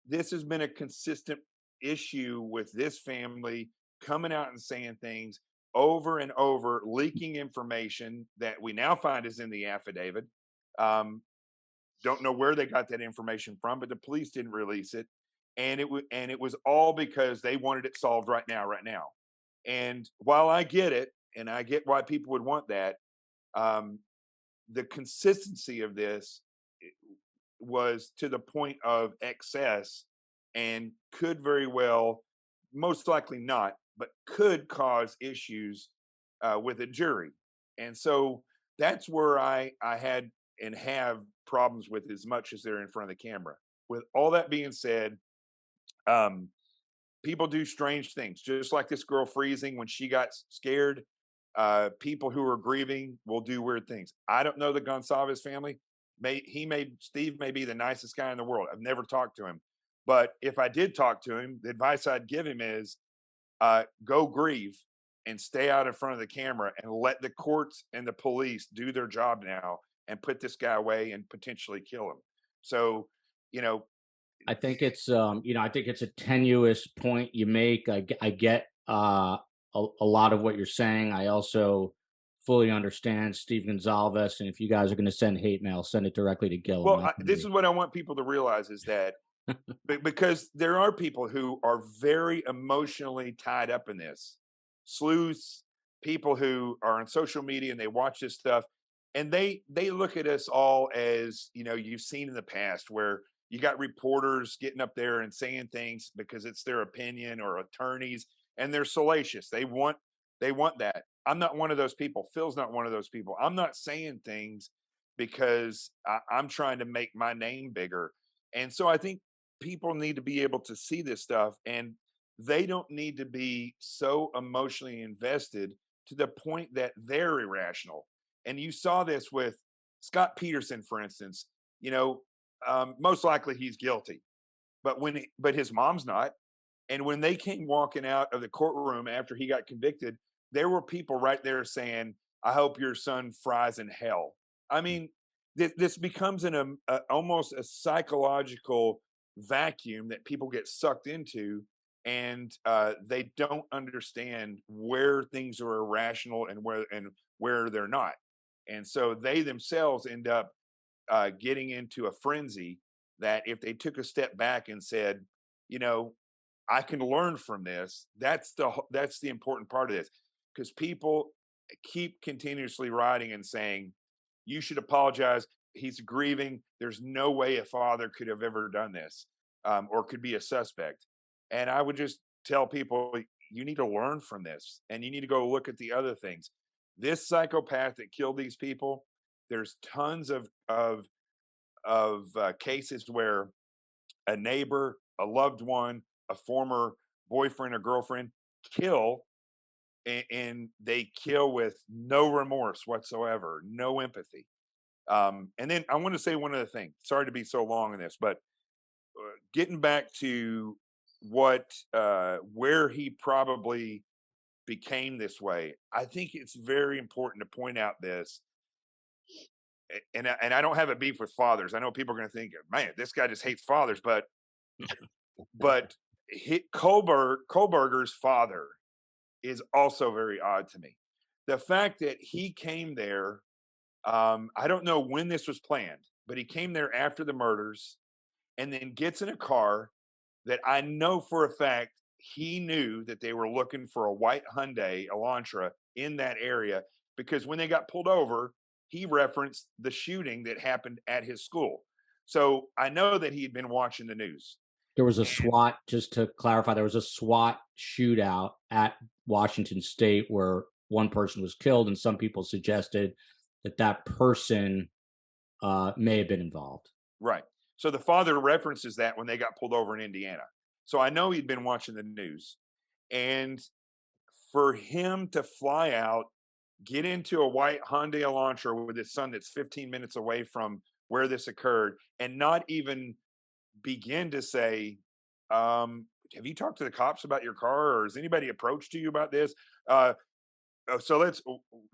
this has been a consistent issue with this family coming out and saying things over and over, leaking information that we now find is in the affidavit. Don't know where they got that information from, but the police didn't release it, and it was all because they wanted it solved right now. And while I get it, and I get why people would want that, the consistency of this was to the point of excess, and could very well, most likely not, but could cause issues with a jury. And so that's where I had and have problems with, as much as they're in front of the camera. With all that being said, people do strange things, just like this girl freezing when she got scared. People who are grieving will do weird things. I don't know the Gonsalves family. Steve may be the nicest guy in the world. I've never talked to him, but if I did talk to him, the advice I'd give him is go grieve and stay out in front of the camera and let the courts and the police do their job now and put this guy away and potentially kill him. So, I think it's a tenuous point you make. I get a lot of what you're saying. I also fully understand Steve Gonsalves, and if you guys are going to send hate mail, send it directly to Gilliam. Well, this is what I want people to realize, is that because there are people who are very emotionally tied up in this, sleuths, people who are on social media and they watch this stuff, and they look at us all as, you've seen in the past where you got reporters getting up there and saying things because it's their opinion, or attorneys, and they're salacious. They want that. I'm not one of those people. Phil's not one of those people. I'm not saying things because I'm trying to make my name bigger. And so I think people need to be able to see this stuff, and they don't need to be so emotionally invested to the point that they're irrational. And you saw this with Scott Peterson, for instance. Most likely he's guilty, but his mom's not. And when they came walking out of the courtroom after he got convicted, there were people right there saying, "I hope your son fries in hell." I mean, this becomes almost a psychological vacuum that people get sucked into, and they don't understand where things are irrational and where they're not. And so they themselves end up getting into a frenzy that if they took a step back and said, you know, I can learn from this. That's the important part of this, because people keep continuously writing and saying, you should apologize. He's grieving. There's no way a father could have ever done this, or could be a suspect. And I would just tell people, you need to learn from this, and you need to go look at the other things. This psychopath that killed these people, there's tons of cases where a neighbor, a loved one, a former boyfriend or girlfriend kill, and they kill with no remorse whatsoever, no empathy. And then I want to say one other thing. Sorry to be so long in this, but getting back to where he probably became this way, I think it's very important to point out this. And I don't have a beef with fathers. I know people are going to think, man, this guy just hates fathers, but Kohberger's father is also very odd to me. The fact that he came there, I don't know when this was planned, but he came there after the murders and then gets in a car that I know for a fact he knew that they were looking for a white Hyundai Elantra in that area, because when they got pulled over, he referenced the shooting that happened at his school. So I know that he had been watching the news. There was a SWAT, just to clarify, there was a SWAT shootout at Washington State where one person was killed, and some people suggested that person may have been involved. Right. So the father references that when they got pulled over in Indiana. So I know he'd been watching the news. And for him to fly out, get into a white Hyundai Elantra with his son that's 15 minutes away from where this occurred, and not even begin to say, have you talked to the cops about your car, or has anybody approached you about this? So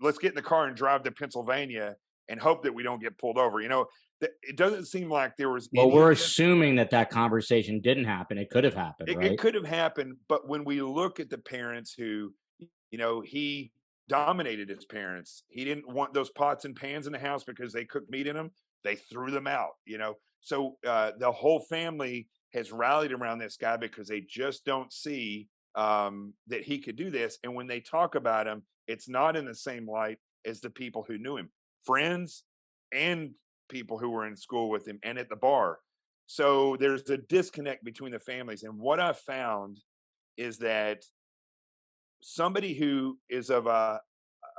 let's get in the car and drive to Pennsylvania and hope that we don't get pulled over. It doesn't seem like there was. Well, we're assuming that conversation didn't happen. It could have happened, right? It could have happened, but when we look at the parents who, he dominated his parents. He didn't want those pots and pans in the house because they cooked meat in them. They threw them out, So the whole family has rallied around this guy because they just don't see that he could do this. And when they talk about him, it's not in the same light as the people who knew him, friends and people who were in school with him and at the bar. So there's a disconnect between the families. And what I've found is that somebody who is of a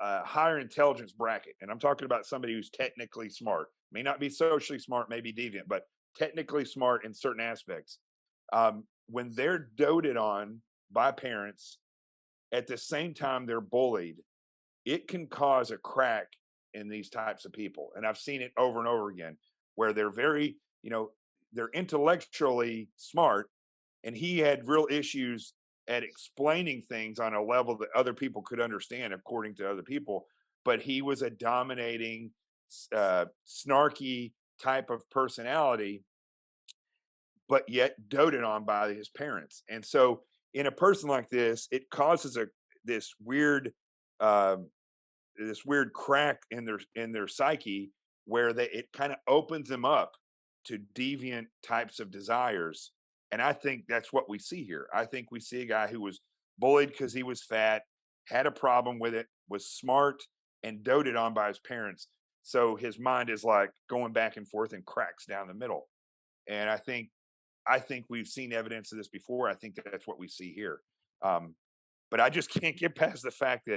higher intelligence bracket, and I'm talking about somebody who's technically smart, may not be socially smart, maybe deviant, but technically smart in certain aspects. When they're doted on by parents, at the same time they're bullied, it can cause a crack in these types of people. And I've seen it over and over again, where they're very, they're intellectually smart, and he had real issues at explaining things on a level that other people could understand, according to other people. But he was a dominating, snarky type of personality, but yet doted on by his parents. And so in a person like this, it causes this weird crack in their psyche, where it kind of opens them up to deviant types of desires. And I think that's what we see here. I think we see a guy who was bullied because he was fat, had a problem with it, was smart, and doted on by his parents. So his mind is like going back and forth and cracks down the middle. And I think we've seen evidence of this before. I think that's what we see here. But I just can't get past the fact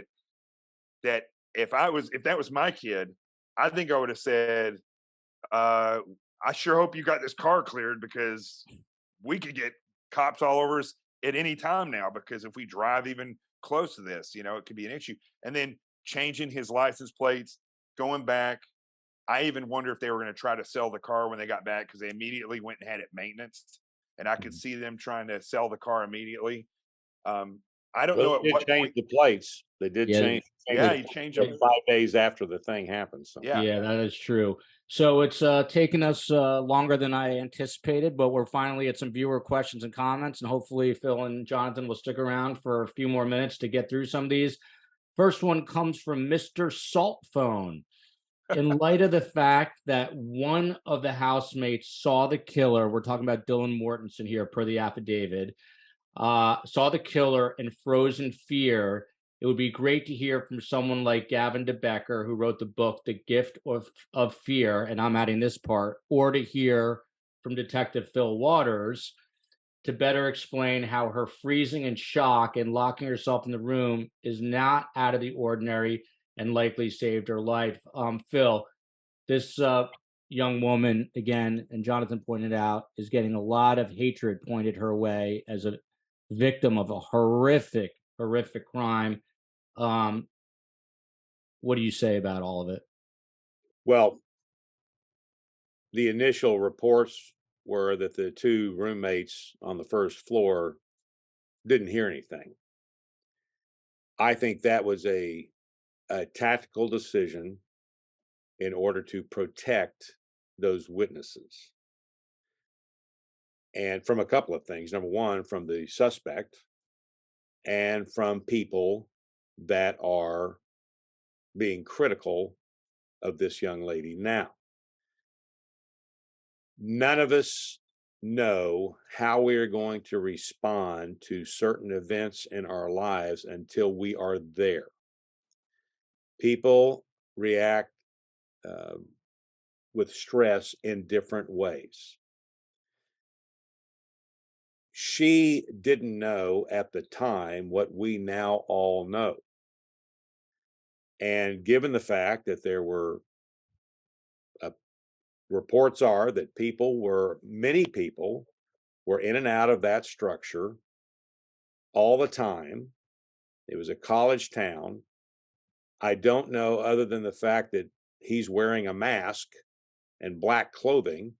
that if that was my kid, I think I would have said, I sure hope you got this car cleared, because we could get cops all over us at any time now, because if we drive even close to this, it could be an issue. And then changing his license plates, going back. I even wonder if they were going to try to sell the car when they got back, because they immediately went and had it maintenance. And I could see them trying to sell the car immediately. I don't know. They changed the plates. They did change. Yeah, he changed them 5 days after the thing happened. So. Yeah, that is true. So it's taken us longer than I anticipated, but we're finally at some viewer questions and comments, and hopefully Phil and Jonathan will stick around for a few more minutes to get through some of these. First one comes from Mr. Saltphone. in light of the fact that one of the housemates saw the killer, we're talking about Dylan Mortensen here per the affidavit, saw the killer and froze in fear, it would be great to hear from someone like Gavin DeBecker, who wrote the book, The Gift of Fear, and I'm adding this part, or to hear from Detective Fil Waters to better explain how her freezing in shock and locking herself in the room is not out of the ordinary and likely saved her life. Phil, this young woman, again, and Jonathan pointed out, is getting a lot of hatred pointed her way as a victim of a horrific crime. What do you say about all of it? Well, the initial reports were that the two roommates on the first floor didn't hear anything. I think that was a tactical decision in order to protect those witnesses. And from a couple of things. Number one, from the suspect and from people that are being critical of this young lady now. None of us know how we are going to respond to certain events in our lives until we are there. People react with stress in different ways. She didn't know at the time what we now all know. And given the fact that there were reports are that many people were in and out of that structure all the time. It was a college town. I don't know, other than the fact that he's wearing a mask and black clothing,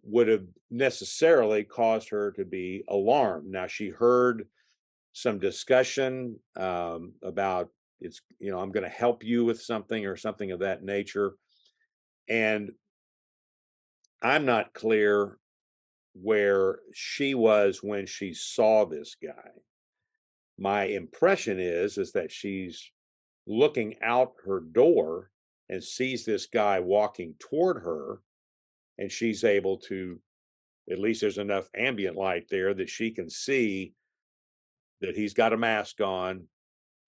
would have necessarily caused her to be alarmed. Now, she heard some discussion about I'm going to help you with something or something of that nature. And I'm not clear where she was when she saw this guy. My impression is that she's looking out her door and sees this guy walking toward her, and she's able to, at least there's enough ambient light there that she can see that he's got a mask on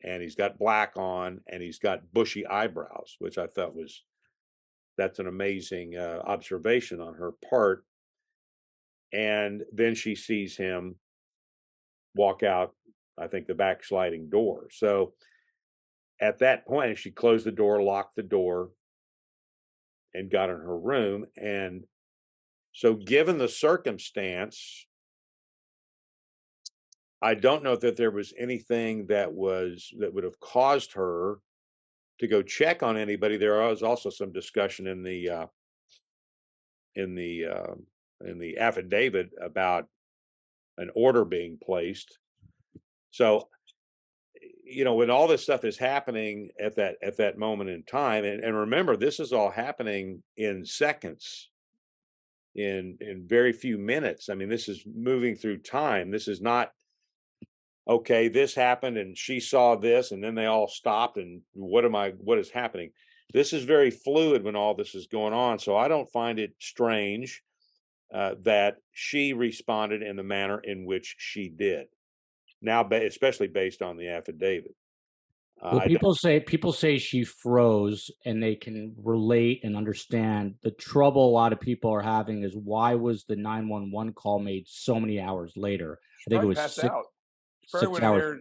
and he's got black on and he's got bushy eyebrows, which I thought that's an amazing observation on her part. And then she sees him walk out, I think, the back sliding door. So at that point, she closed the door, locked the door, and got in her room. And so given the circumstance, I don't know that there was anything that would have caused her to go check on anybody. There was also some discussion in the affidavit about an order being placed. So, when all this stuff is happening at that moment in time, and remember, this is all happening in seconds, in very few minutes. I mean, this is moving through time. This is not, okay, this happened and she saw this and then they all stopped and what is happening? This is very fluid when all this is going on. So I don't find it strange that she responded in the manner in which she did. Now, especially based on the affidavit. Well, people say she froze, and they can relate and understand. The trouble a lot of people are having is, why was the 911 call made so many hours later? I think it was passed 6 out. She went in hours. there.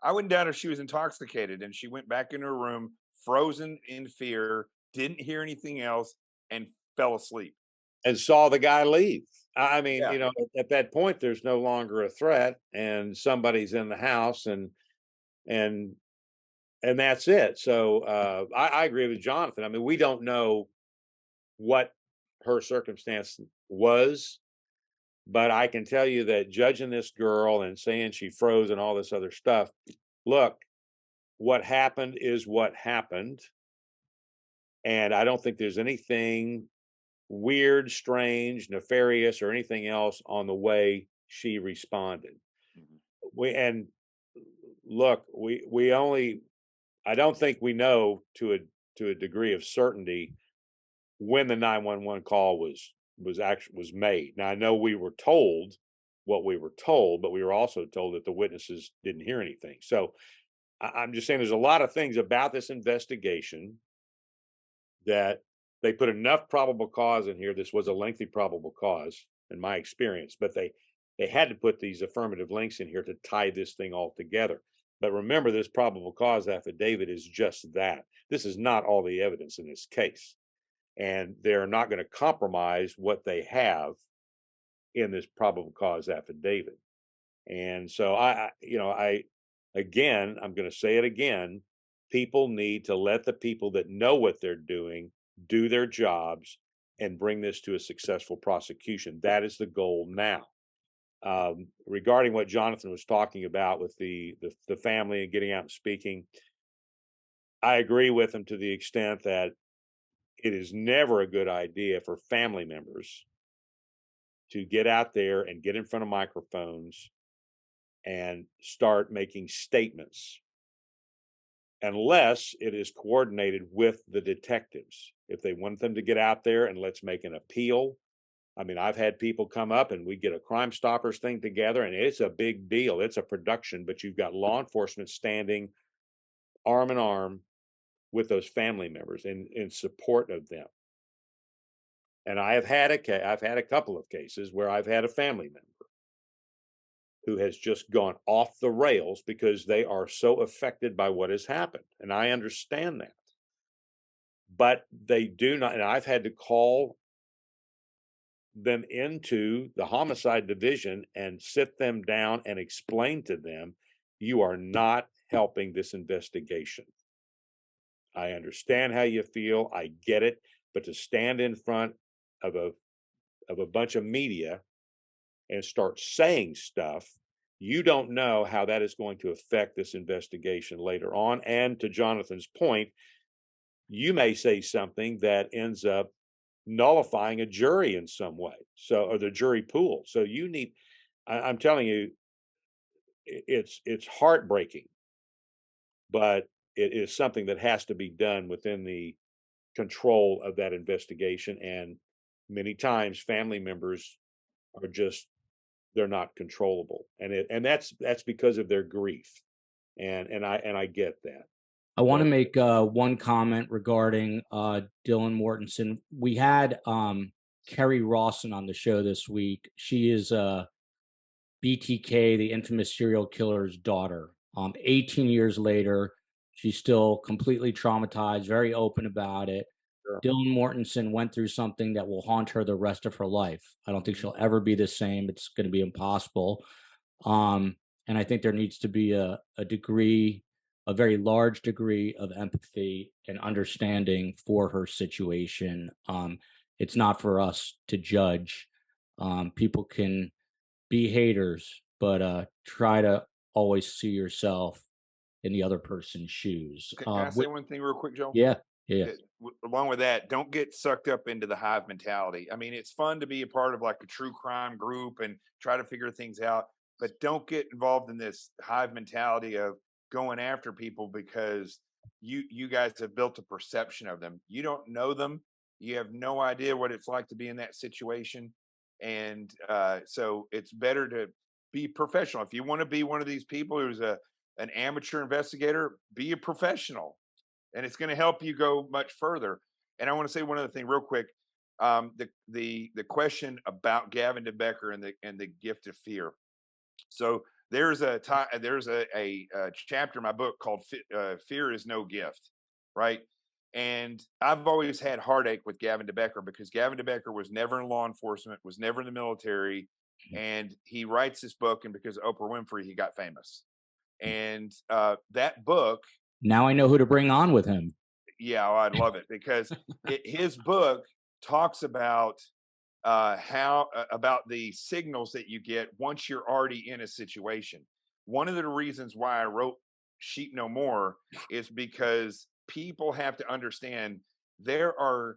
I wouldn't doubt if she was intoxicated, and she went back in her room, frozen in fear, didn't hear anything else, and fell asleep. And saw the guy leave. I mean, Yeah. At that point, there's no longer a threat, and somebody's in the house, and that's it. So I agree with Jonathan. I mean, we don't know what her circumstance was, but I can tell you that judging this girl and saying she froze and all this other stuff, look, what happened is what happened. And I don't think there's anything weird, strange, nefarious, or anything else on the way she responded. I don't think we know to to a degree of certainty when the 911 call was made. Now I know we were told what we were told, but we were also told that the witnesses didn't hear anything. So I'm just saying there's a lot of things about this investigation that they put enough probable cause in here. This was a lengthy probable cause in my experience, but they had to put these affirmative links in here to tie this thing all together. But remember, this probable cause affidavit is just that. This is not all the evidence in this case. And they're not going to compromise what they have in this probable cause affidavit. And so again, I'm going to say it again, people need to let the people that know what they're doing do their jobs and bring this to a successful prosecution. That is the goal now. Regarding what Jonathan was talking about with the family and getting out and speaking, I agree with him to the extent that it is never a good idea for family members to get out there and get in front of microphones and start making statements unless it is coordinated with the detectives. If they want them to get out there and let's make an appeal. I mean, I've had people come up and we get a Crime Stoppers thing together and it's a big deal. It's a production, but you've got law enforcement standing arm in arm with those family members in support of them. And I've had a couple of cases where I've had a family member who has just gone off the rails because they are so affected by what has happened. And I understand that. But they do not, and I've had to call them into the homicide division and sit them down and explain to them, you are not helping this investigation. I understand how you feel. I get it. But to stand in front of a bunch of media and start saying stuff, you don't know how that is going to affect this investigation later on. And to Jonathan's point, you may say something that ends up nullifying a jury in some way, or the jury pool. So you need, I'm telling you, it's heartbreaking, but it is something that has to be done within the control of that investigation. And many times family members are just, they're not controllable. And that's because of their grief. And I get that. I want to make one comment regarding Dylan Mortensen. We had Kerry Rawson on the show this week. She is BTK, the infamous serial killer's daughter. 18 years later, she's still completely traumatized, very open about it. Sure. Dylan Mortensen went through something that will haunt her the rest of her life. I don't think she'll ever be the same. It's going to be impossible. And I think there needs to be a very large degree of empathy and understanding for her situation. It's not for us to judge. People can be haters, but try to always see yourself in the other person's shoes. Can I say one thing real quick, Joe? Yeah. Along with that, don't get sucked up into the hive mentality. I mean, it's fun to be a part of like a true crime group and try to figure things out, but don't get involved in this hive mentality of going after people because you guys have built a perception of them. You don't know them. You have no idea what it's like to be in that situation. And so it's better to be professional. If you want to be one of these people who's an amateur investigator, be a professional. And it's going to help you go much further. And I want to say one other thing real quick. The question about Gavin DeBecker and the gift of fear. So there's a chapter in my book called Fear is No Gift, right? And I've always had heartache with Gavin DeBecker because Gavin DeBecker was never in law enforcement, was never in the military, and he writes this book, and because of Oprah Winfrey, he got famous. And that book. Now I know who to bring on with him. Yeah, I'd love it because his book talks about about the signals that you get once you're already in a situation. One of the reasons why I wrote Sheep No More is because people have to understand there are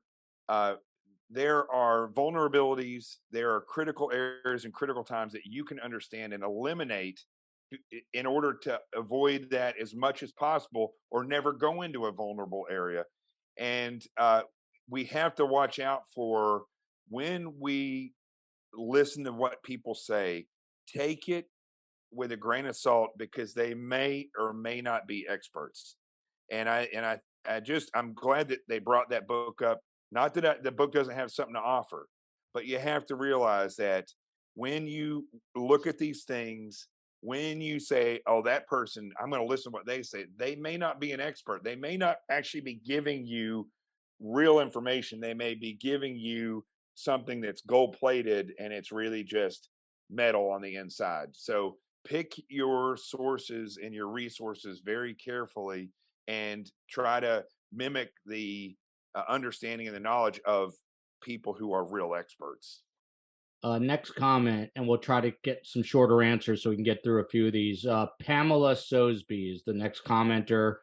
vulnerabilities, there are critical areas and critical times that you can understand and eliminate in order to avoid that as much as possible or never go into a vulnerable area. And we have to watch out for when we listen to what people say, take it with a grain of salt because they may or may not be experts. I'm glad that they brought that book up. Not that the book doesn't have something to offer, but you have to realize that when you look at these things, when you say, "Oh, that person," I'm going to listen to what they say. They may not be an expert. They may not actually be giving you real information. They may be giving you something that's gold plated and it's really just metal on the inside. So pick your sources and your resources very carefully and try to mimic the understanding and the knowledge of people who are real experts. Next comment, and we'll try to get some shorter answers so we can get through a few of these. Pamela Sosby is the next commenter.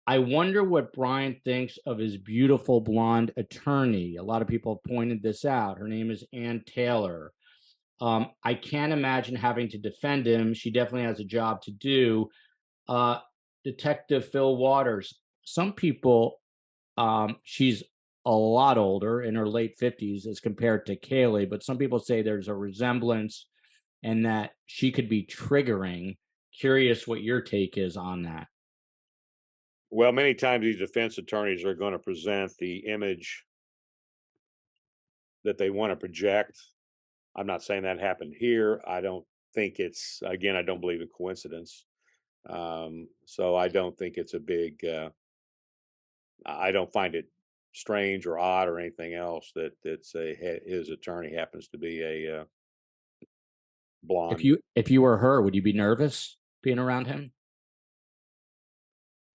I wonder what Bryan thinks of his beautiful blonde attorney. A lot of people have pointed this out. Her name is Ann Taylor. I can't imagine having to defend him. She definitely has a job to do. Detective Fil Waters. Some people, she's a lot older, in her late 50s as compared to Kaylee, but some people say there's a resemblance and that she could be triggering. Curious what your take is on that. Well, many times these defense attorneys are going to present the image that they want to project. I'm not saying that happened here. I don't think it's, again, I don't believe in coincidence. So I don't think it's a big, I don't find it strange or odd or anything else that his attorney happens to be a blonde. If you were her, would you be nervous being around him?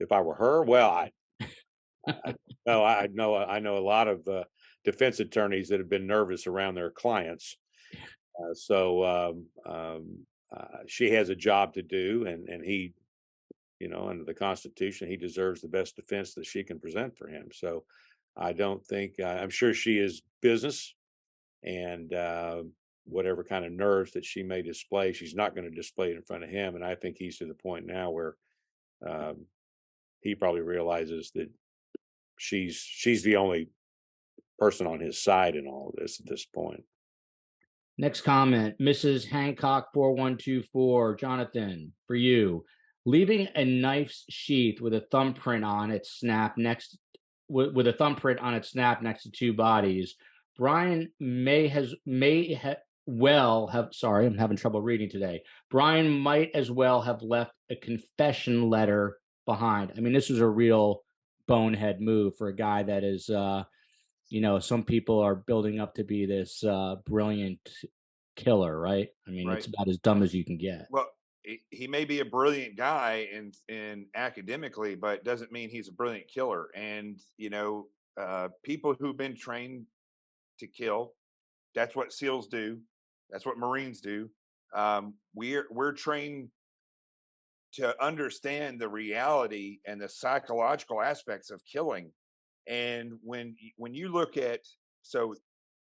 If I were her, well, I know a lot of defense attorneys that have been nervous around their clients. She has a job to do, and he, under the Constitution, he deserves the best defense that she can present for him. So I don't think, I'm sure she is business, and whatever kind of nerves that she may display, she's not going to display it in front of him. And I think he's to the point now where he probably realizes that she's the only person on his side in all of this at this point. Next comment, Mrs. Hancock 4124, Jonathan, for you. Leaving a knife's sheath with a thumbprint on its snap next with a thumbprint on its snap next to two bodies. Bryan well have sorry, I'm having trouble reading today. Bryan might as well have left a confession letter behind. I mean, this was a real bonehead move for a guy that is some people are building up to be this brilliant killer, right? I mean, Right. it's about as dumb as you can get. Well, he may be a brilliant guy in academically, but doesn't mean he's a brilliant killer. And people who've been trained to kill, that's what SEALs do. That's what Marines do. We're trained to understand the reality and the psychological aspects of killing. And when you look at, so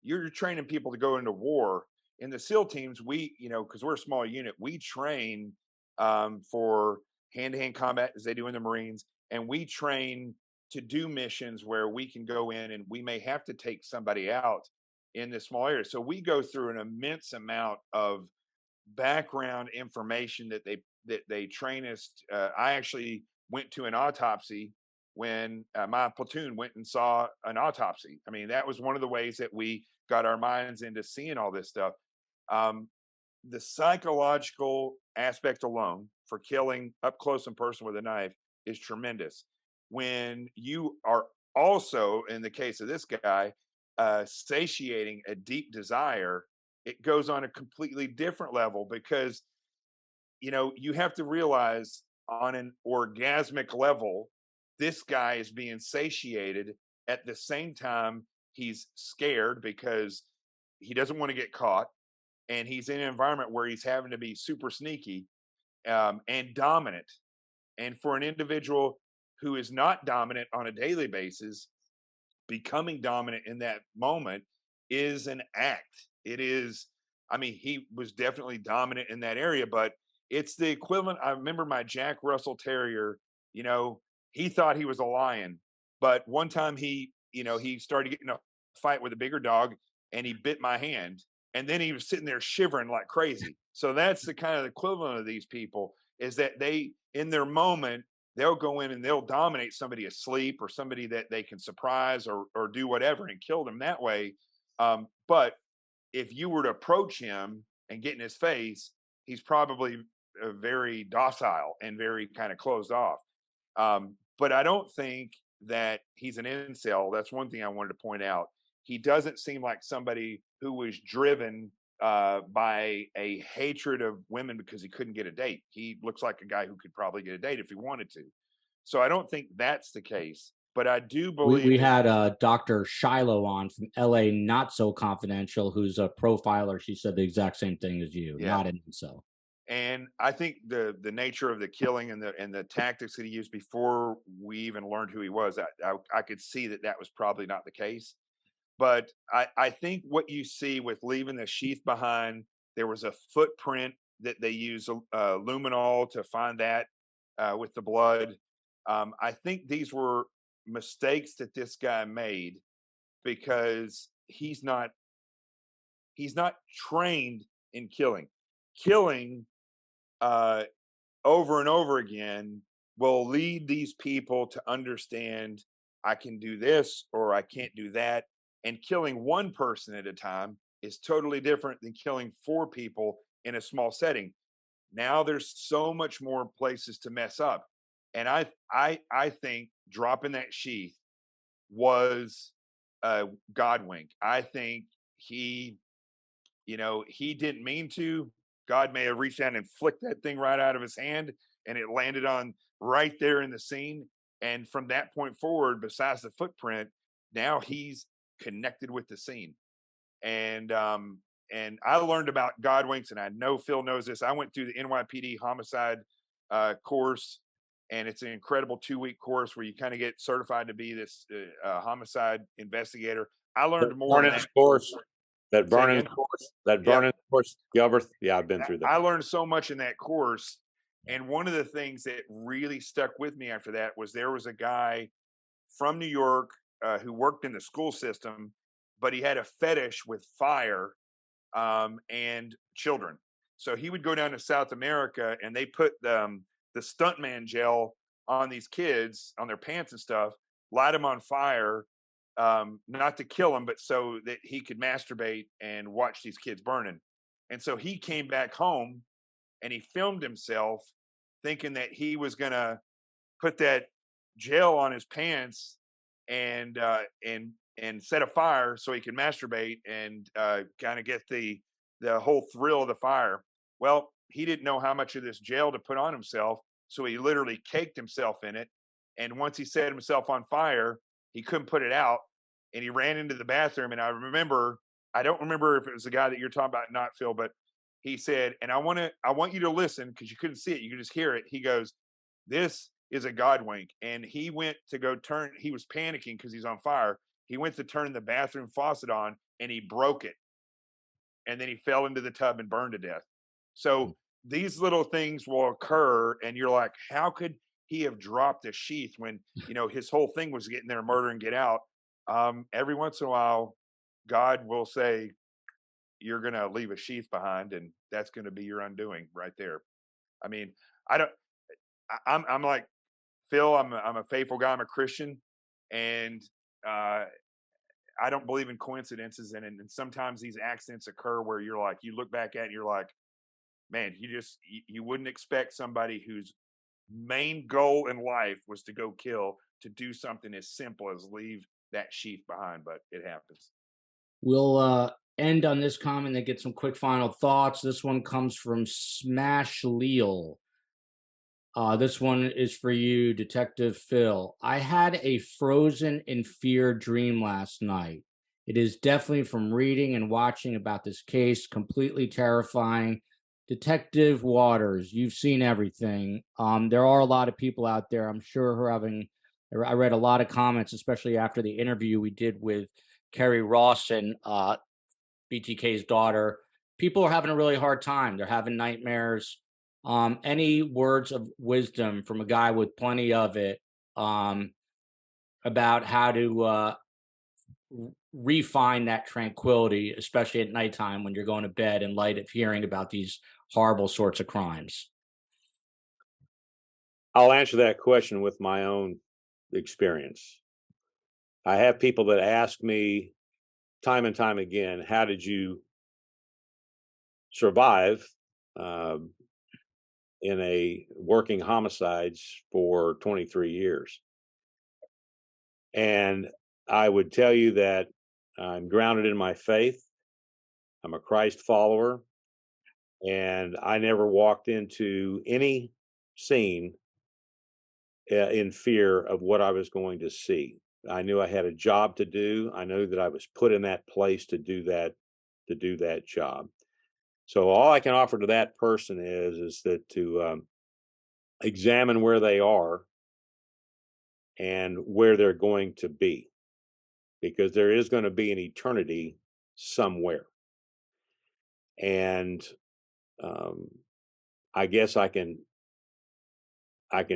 you're training people to go into war. In the SEAL teams, we, because we're a small unit, we train for hand-to-hand combat as they do in the Marines, and we train to do missions where we can go in and we may have to take somebody out in this small area. So we go through an immense amount of background information that they train us. I actually went to an autopsy when my platoon went and saw an autopsy. I mean, that was one of the ways that we got our minds into seeing all this stuff. The psychological aspect alone for killing up close and personal with a knife is tremendous. When you are also, in the case of this guy, satiating a deep desire, it goes on a completely different level because you have to realize on an orgasmic level, this guy is being satiated at the same time he's scared because he doesn't want to get caught, and he's in an environment where he's having to be super sneaky and dominant. And for an individual who is not dominant on a daily basis, becoming dominant in that moment is an act. It is, I mean, he was definitely dominant in that area, but it's the equivalent. I remember my Jack Russell Terrier, he thought he was a lion, But one time he started getting a fight with a bigger dog and he bit my hand. And then he was sitting there shivering like crazy. So that's the kind of equivalent of these people, is that they, in their moment, they'll go in and they'll dominate somebody asleep or somebody that they can surprise or do whatever and kill them that way. But if you were to approach him and get in his face, he's probably very docile and very kind of closed off. But I don't think that he's an incel. That's one thing I wanted to point out. He doesn't seem like somebody who was driven by a hatred of women because he couldn't get a date. He looks like a guy who could probably get a date if he wanted to. So I don't think that's the case. But I do believe We had Dr. Shiloh on from LA Not So Confidential, who's a profiler. She said the exact same thing as you, not an incel. And I think the nature of the killing and the tactics that he used before we even learned who he was, I could see that was probably not the case. But I think what you see with leaving the sheath behind, there was a footprint that they used luminol to find that with the blood. I think these were mistakes that this guy made because he's not trained in killing. Killing over and over again will lead these people to understand I can do this or I can't do that. And killing one person at a time is totally different than killing 4 people in a small setting. Now there's so much more places to mess up. And I think dropping that sheath was a God wink. I think he didn't mean to. God may have reached out and flicked that thing right out of his hand and it landed on right there in the scene. And from that point forward, besides the footprint, now he's connected with the scene. And I learned about God winks, and I know Phil knows this. I went through the NYPD homicide course, and it's an incredible 2-week course where you kind of get certified to be this homicide investigator. I learned more in that course. That burning course, Gilbert. Yeah, I've been through that. I learned so much in that course. And one of the things that really stuck with me after that was there was a guy from New York who worked in the school system, but he had a fetish with fire and children. So he would go down to South America and they put the stuntman gel on these kids, on their pants and stuff, light them on fire, not to kill them, but so that he could masturbate and watch these kids burning. And so he came back home and he filmed himself thinking that he was going to put that gel on his pants and set a fire so he could masturbate and kind of get the whole thrill of the fire. Well, he didn't know how much of this gel to put on himself, so he literally caked himself in it. And once he set himself on fire, he couldn't put it out, and he ran into the bathroom. And I don't remember if it was the guy that you're talking about, not Phil, but he said, and I want you to listen because you couldn't see it, you could just hear it. He goes, "This is a God wink." And he went to go turn. He was panicking because he's on fire. He went to turn the bathroom faucet on, and he broke it. And then he fell into the tub and burned to death. So these little things will occur, and you're like, how could he have dropped a sheath when his whole thing was get in there, murder, and get out? Every once in a while, God will say, "You're going to leave a sheath behind, and that's going to be your undoing right there." I mean, I'm like Phil. I'm a faithful guy. I'm a Christian, and I don't believe in coincidences. And sometimes these accidents occur where you're like, you look back at it and you're like, man, you wouldn't expect somebody whose main goal in life was to go kill to do something as simple as leave that sheath behind, but it happens. We'll end on this comment and get some quick final thoughts. This one comes from Smash Leal. This one is for you, Detective Phil. I had a frozen in fear dream last night. It is definitely from reading and watching about this case, completely terrifying. Detective Waters, you've seen everything. There are a lot of people out there, I'm sure, who are having. I read a lot of comments, especially after the interview we did with Kerry Rawson, BTK's daughter. People are having a really hard time. They're having nightmares. Any words of wisdom from a guy with plenty of it about how to refine that tranquility, especially at nighttime when you're going to bed in light of hearing about these horrible sorts of crimes? I'll answer that question with my own experience. I have people that ask me time and time again, how did you survive um, in a working homicides for 23 years? And I would tell you that I'm grounded in my faith. I'm a Christ follower, and I never walked into any scene in fear of what I was going to see. I knew I had a job to do. I knew that I was put in that place to do that job. So all I can offer to that person is that to examine where they are and where they're going to be, because there is going to be an eternity somewhere. And um, I guess I can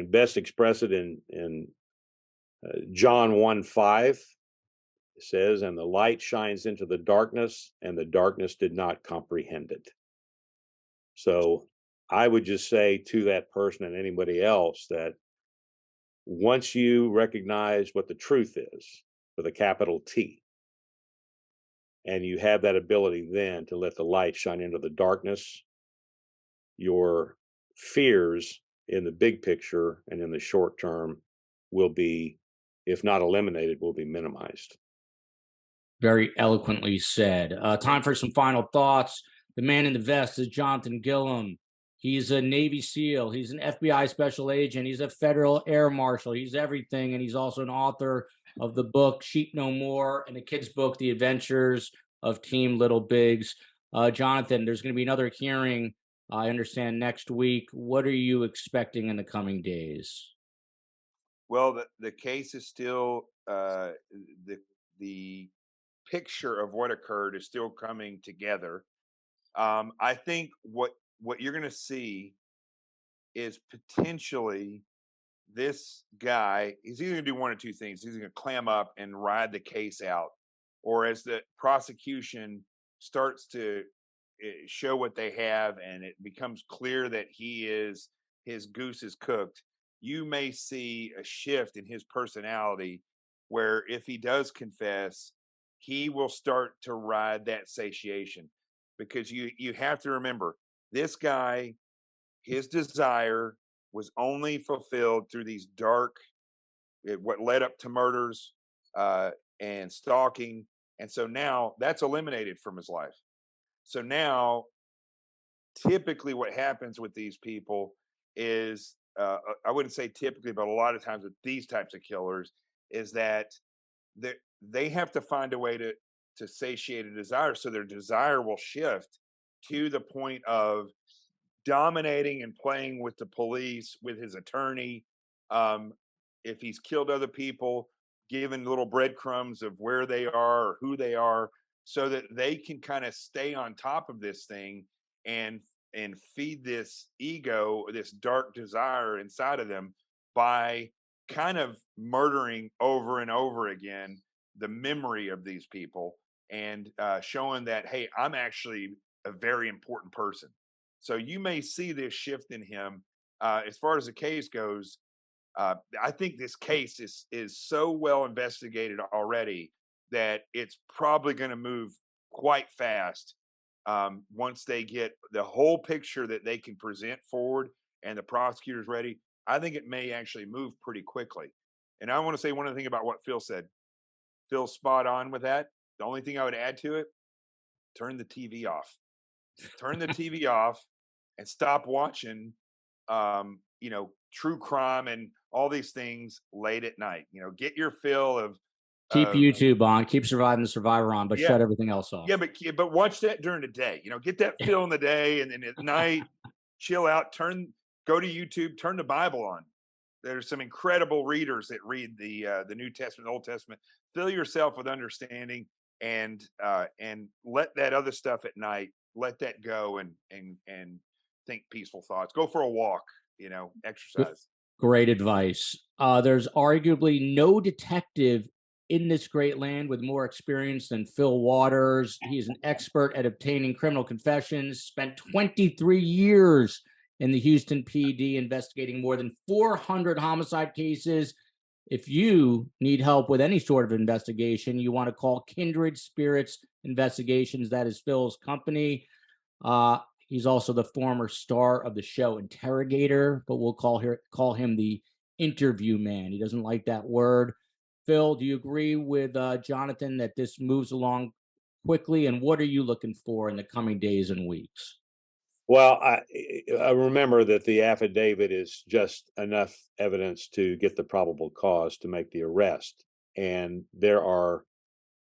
best express it in John 1:5. It says, "And the light shines into the darkness, and the darkness did not comprehend it." So I would just say to that person and anybody else that once you recognize what the truth is with a capital T, and you have that ability then to let the light shine into the darkness, your fears in the big picture and in the short term will be, if not eliminated, will be minimized. Very eloquently said. Time for some final thoughts. The man in the vest is Jonathan Gilliam. He's a Navy SEAL. He's an FBI special agent. He's a federal air marshal. He's everything. And he's also an author of the book Sheep No More and the kids' book, The Adventures of Team Little Bigs. Jonathan, there's going to be another hearing, I understand, next week. What are you expecting in the coming days? Well, the case is still the picture of what occurred is still coming together. I think what you're going to see is potentially this guy. He's either going to do one of two things. He's going to clam up and ride the case out, or as the prosecution starts to show what they have, and it becomes clear that his goose is cooked. You may see a shift in his personality, where if he does confess, he will start to ride that satiation, because you have to remember, this guy, his desire was only fulfilled through these dark, what led up to murders uh, and stalking, and so now that's eliminated from his life. So now, typically, what happens with these people is, I wouldn't say typically, but a lot of times with these types of killers, is that they they have to find a way to satiate a desire, so their desire will shift to the point of dominating and playing with the police, with his attorney. Um, if he's killed other people, giving little breadcrumbs of where they are or who they are, so that they can kind of stay on top of this thing and feed this ego, this dark desire inside of them, by kind of murdering over and over again the memory of these people, and showing that, hey, I'm actually a very important person. So you may see this shift in him. As far as the case goes, I think this case is so well investigated already that it's probably going to move quite fast, once they get the whole picture that they can present forward and the prosecutor's ready. I think it may actually move pretty quickly. And I want to say one other thing about what Phil said. Phil's spot on with that. The only thing I would add to it: turn the TV off. Turn the TV off and stop watching, true crime and all these things late at night. Get your fill Keep of YouTube on, keep Surviving the Survivor on, but yeah, shut everything else off. yeah, but watch that during the day. Get that fill in the day, and then at night, chill out. Go to YouTube, turn the Bible on. There's some incredible readers that read the New Testament, Old Testament. Fill yourself with understanding, and let that other stuff at night, let that go, and think peaceful thoughts. Go for a walk, Good, exercise. Great advice. There's arguably no detective in this great land with more experience than Fil Waters. He's an expert at obtaining criminal confessions, spent 23 years in the Houston PD investigating more than 400 homicide cases. If you need help with any sort of investigation, you want to call Kindred Spirits Investigations. That is Phil's company. He's also the former star of the show Interrogator, but we'll call him the interview man. He doesn't like that word. Phil, do you agree with Jonathan that this moves along quickly? And what are you looking for in the coming days and weeks? Well, I remember that the affidavit is just enough evidence to get the probable cause to make the arrest. And there are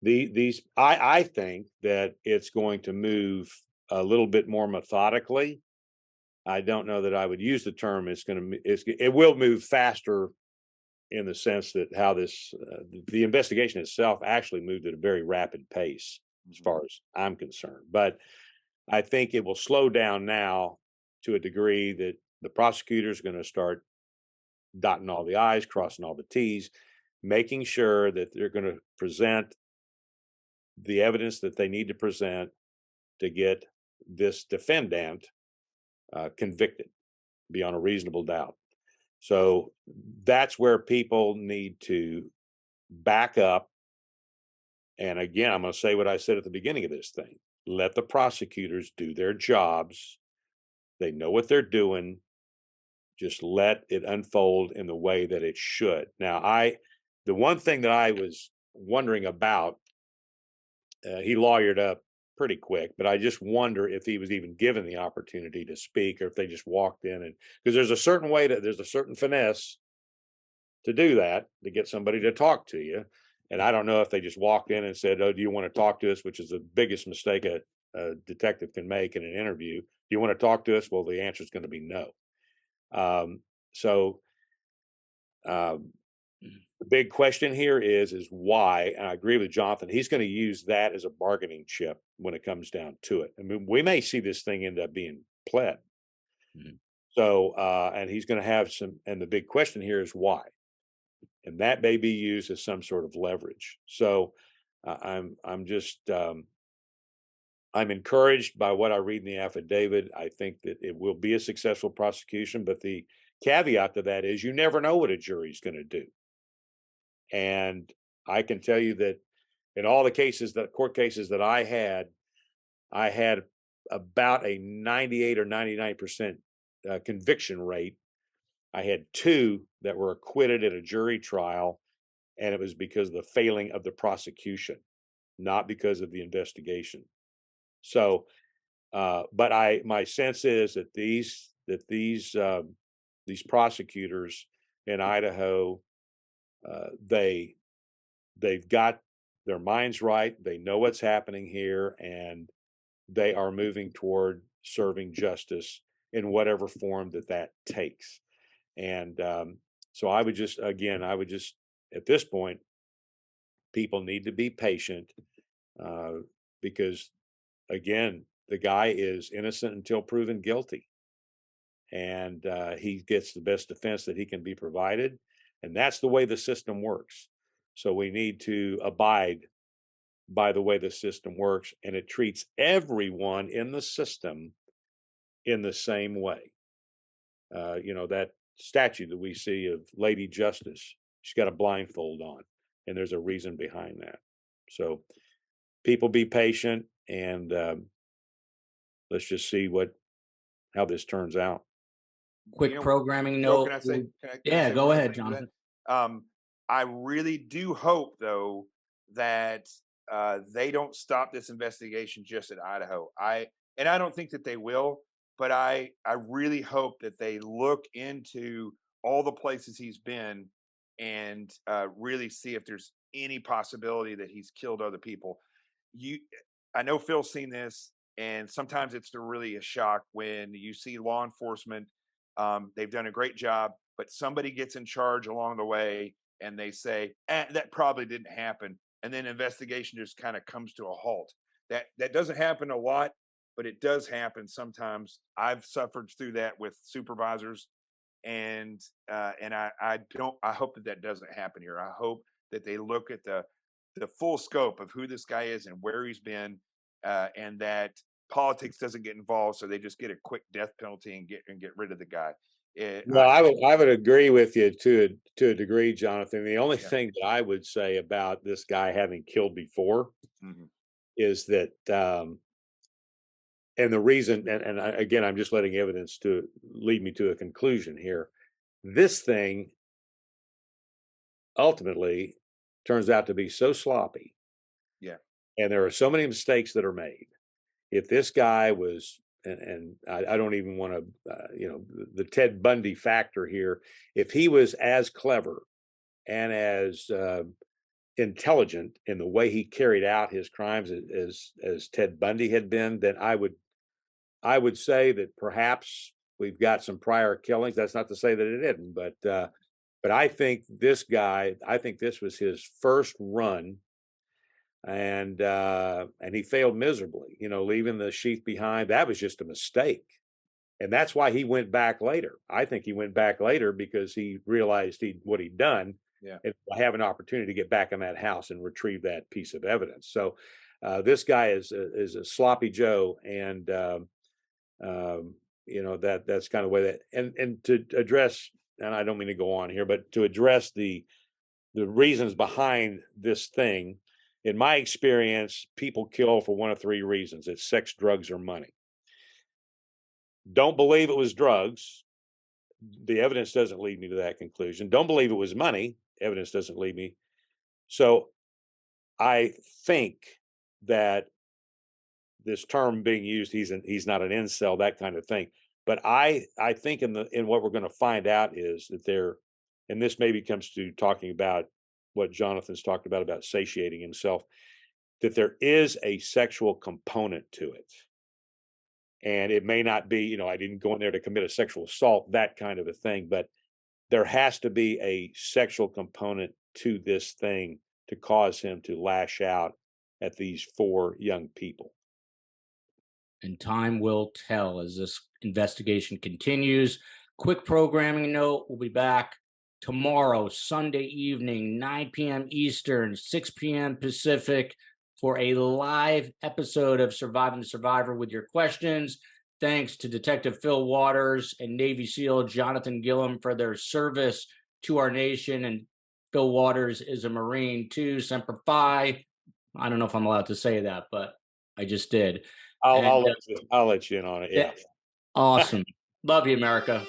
these I think that it's going to move a little bit more methodically. I don't know that I would use the term it will move faster in the sense that how the investigation itself actually moved at a very rapid pace as far as I'm concerned. But I think it will slow down now to a degree that the prosecutor is going to start dotting all the I's, crossing all the T's, making sure that they're going to present the evidence that they need to present to get this defendant convicted beyond a reasonable doubt. So that's where people need to back up. And again, I'm going to say what I said at the beginning of this thing. Let the prosecutors do their jobs. They know what they're doing. Just let it unfold in the way that it should. Now, the one thing that I was wondering about, he lawyered up pretty quick, but I just wonder if he was even given the opportunity to speak or if they just walked in, and because there's a certain finesse to do that, to get somebody to talk to you. And I don't know if they just walked in and said, "Oh, do you want to talk to us?" Which is the biggest mistake a detective can make in an interview. Do you want to talk to us? Well, the answer is going to be no. So the big question here is why, and I agree with Jonathan, he's going to use that as a bargaining chip when it comes down to it. I mean, we may see this thing end up being pled. Mm-hmm. So, and he's going to have and the big question here is why. And that may be used as some sort of leverage. So I'm encouraged by what I read in the affidavit. I think that it will be a successful prosecution, but the caveat to that is you never know what a jury's going to do. And I can tell you that in all the court cases that I had about a 98 or 99% conviction rate. I had 2 that were acquitted at a jury trial, and it was because of the failing of the prosecution, not because of the investigation. So, but my sense is that these prosecutors in Idaho, they've got their minds right. They know what's happening here, and they are moving toward serving justice in whatever form that takes. And so I would just, at this point, people need to be patient because, again, the guy is innocent until proven guilty. And he gets the best defense that he can be provided. And that's the way the system works. So we need to abide by the way the system works. And it treats everyone in the system in the same way. That statue that we see of Lady Justice, she's got a blindfold on, and there's a reason behind that. So people be patient, and let's just see how this turns out. Quick programming note. Can I say? Yeah, go ahead, Jonathan. I really do hope, though, that they don't stop this investigation just at Idaho. I don't think that they will, but I really hope that they look into all the places he's been and really see if there's any possibility that he's killed other people. I know Phil's seen this, and sometimes it's really a shock when you see law enforcement. They've done a great job, but somebody gets in charge along the way and they say, that probably didn't happen. And then investigation just kind of comes to a halt. That doesn't happen a lot, but it does happen sometimes. I've suffered through that with supervisors. And I hope that doesn't happen here. I hope that they look at the full scope of who this guy is and where he's been, and that politics doesn't get involved, so they just get a quick death penalty and get rid of the guy. No, I would agree with you to a degree, Jonathan. The only thing that I would say about this guy having killed before is that, and the reason, and again, I'm just letting evidence to lead me to a conclusion here. This thing ultimately turns out to be so sloppy. Yeah. And there are so many mistakes that are made. If this guy was, and I don't even want to, the Ted Bundy factor here, if he was as clever and as intelligent in the way he carried out his crimes as Ted Bundy had been, then I would say that perhaps we've got some prior killings. That's not to say that it isn't, but I think this guy, I think this was his first run, and he failed miserably. Leaving the sheath behind, that was just a mistake, and that's why he went back later. I think he went back later because he realized what he'd done, and have an opportunity to get back in that house and retrieve that piece of evidence. So this guy is a sloppy Joe, and that's kind of the way that, and to address, and I don't mean to go on here, but to address the reasons behind this thing, in my experience, people kill for one of three reasons. It's sex, drugs, or money. Don't believe it was drugs. The evidence doesn't lead me to that conclusion. Don't believe it was money. Evidence doesn't lead me. So I think that this term being used, he's not an incel, that kind of thing. But I think in what we're going to find out is that there, and this maybe comes to talking about what Jonathan's talked about satiating himself, that there is a sexual component to it. And it may not be, I didn't go in there to commit a sexual assault, that kind of a thing, but there has to be a sexual component to this thing to cause him to lash out at these four young people. And time will tell as this investigation continues. Quick programming note, we'll be back tomorrow, Sunday evening, 9 p.m. Eastern, 6 p.m. Pacific, for a live episode of Surviving the Survivor with your questions. Thanks to Detective Fil Waters and Navy SEAL Jonathan Gilliam for their service to our nation. And Fil Waters is a Marine too, Semper Fi. I don't know if I'm allowed to say that, but I just did. I'll let you in on it. Yeah. Awesome. Love you, America.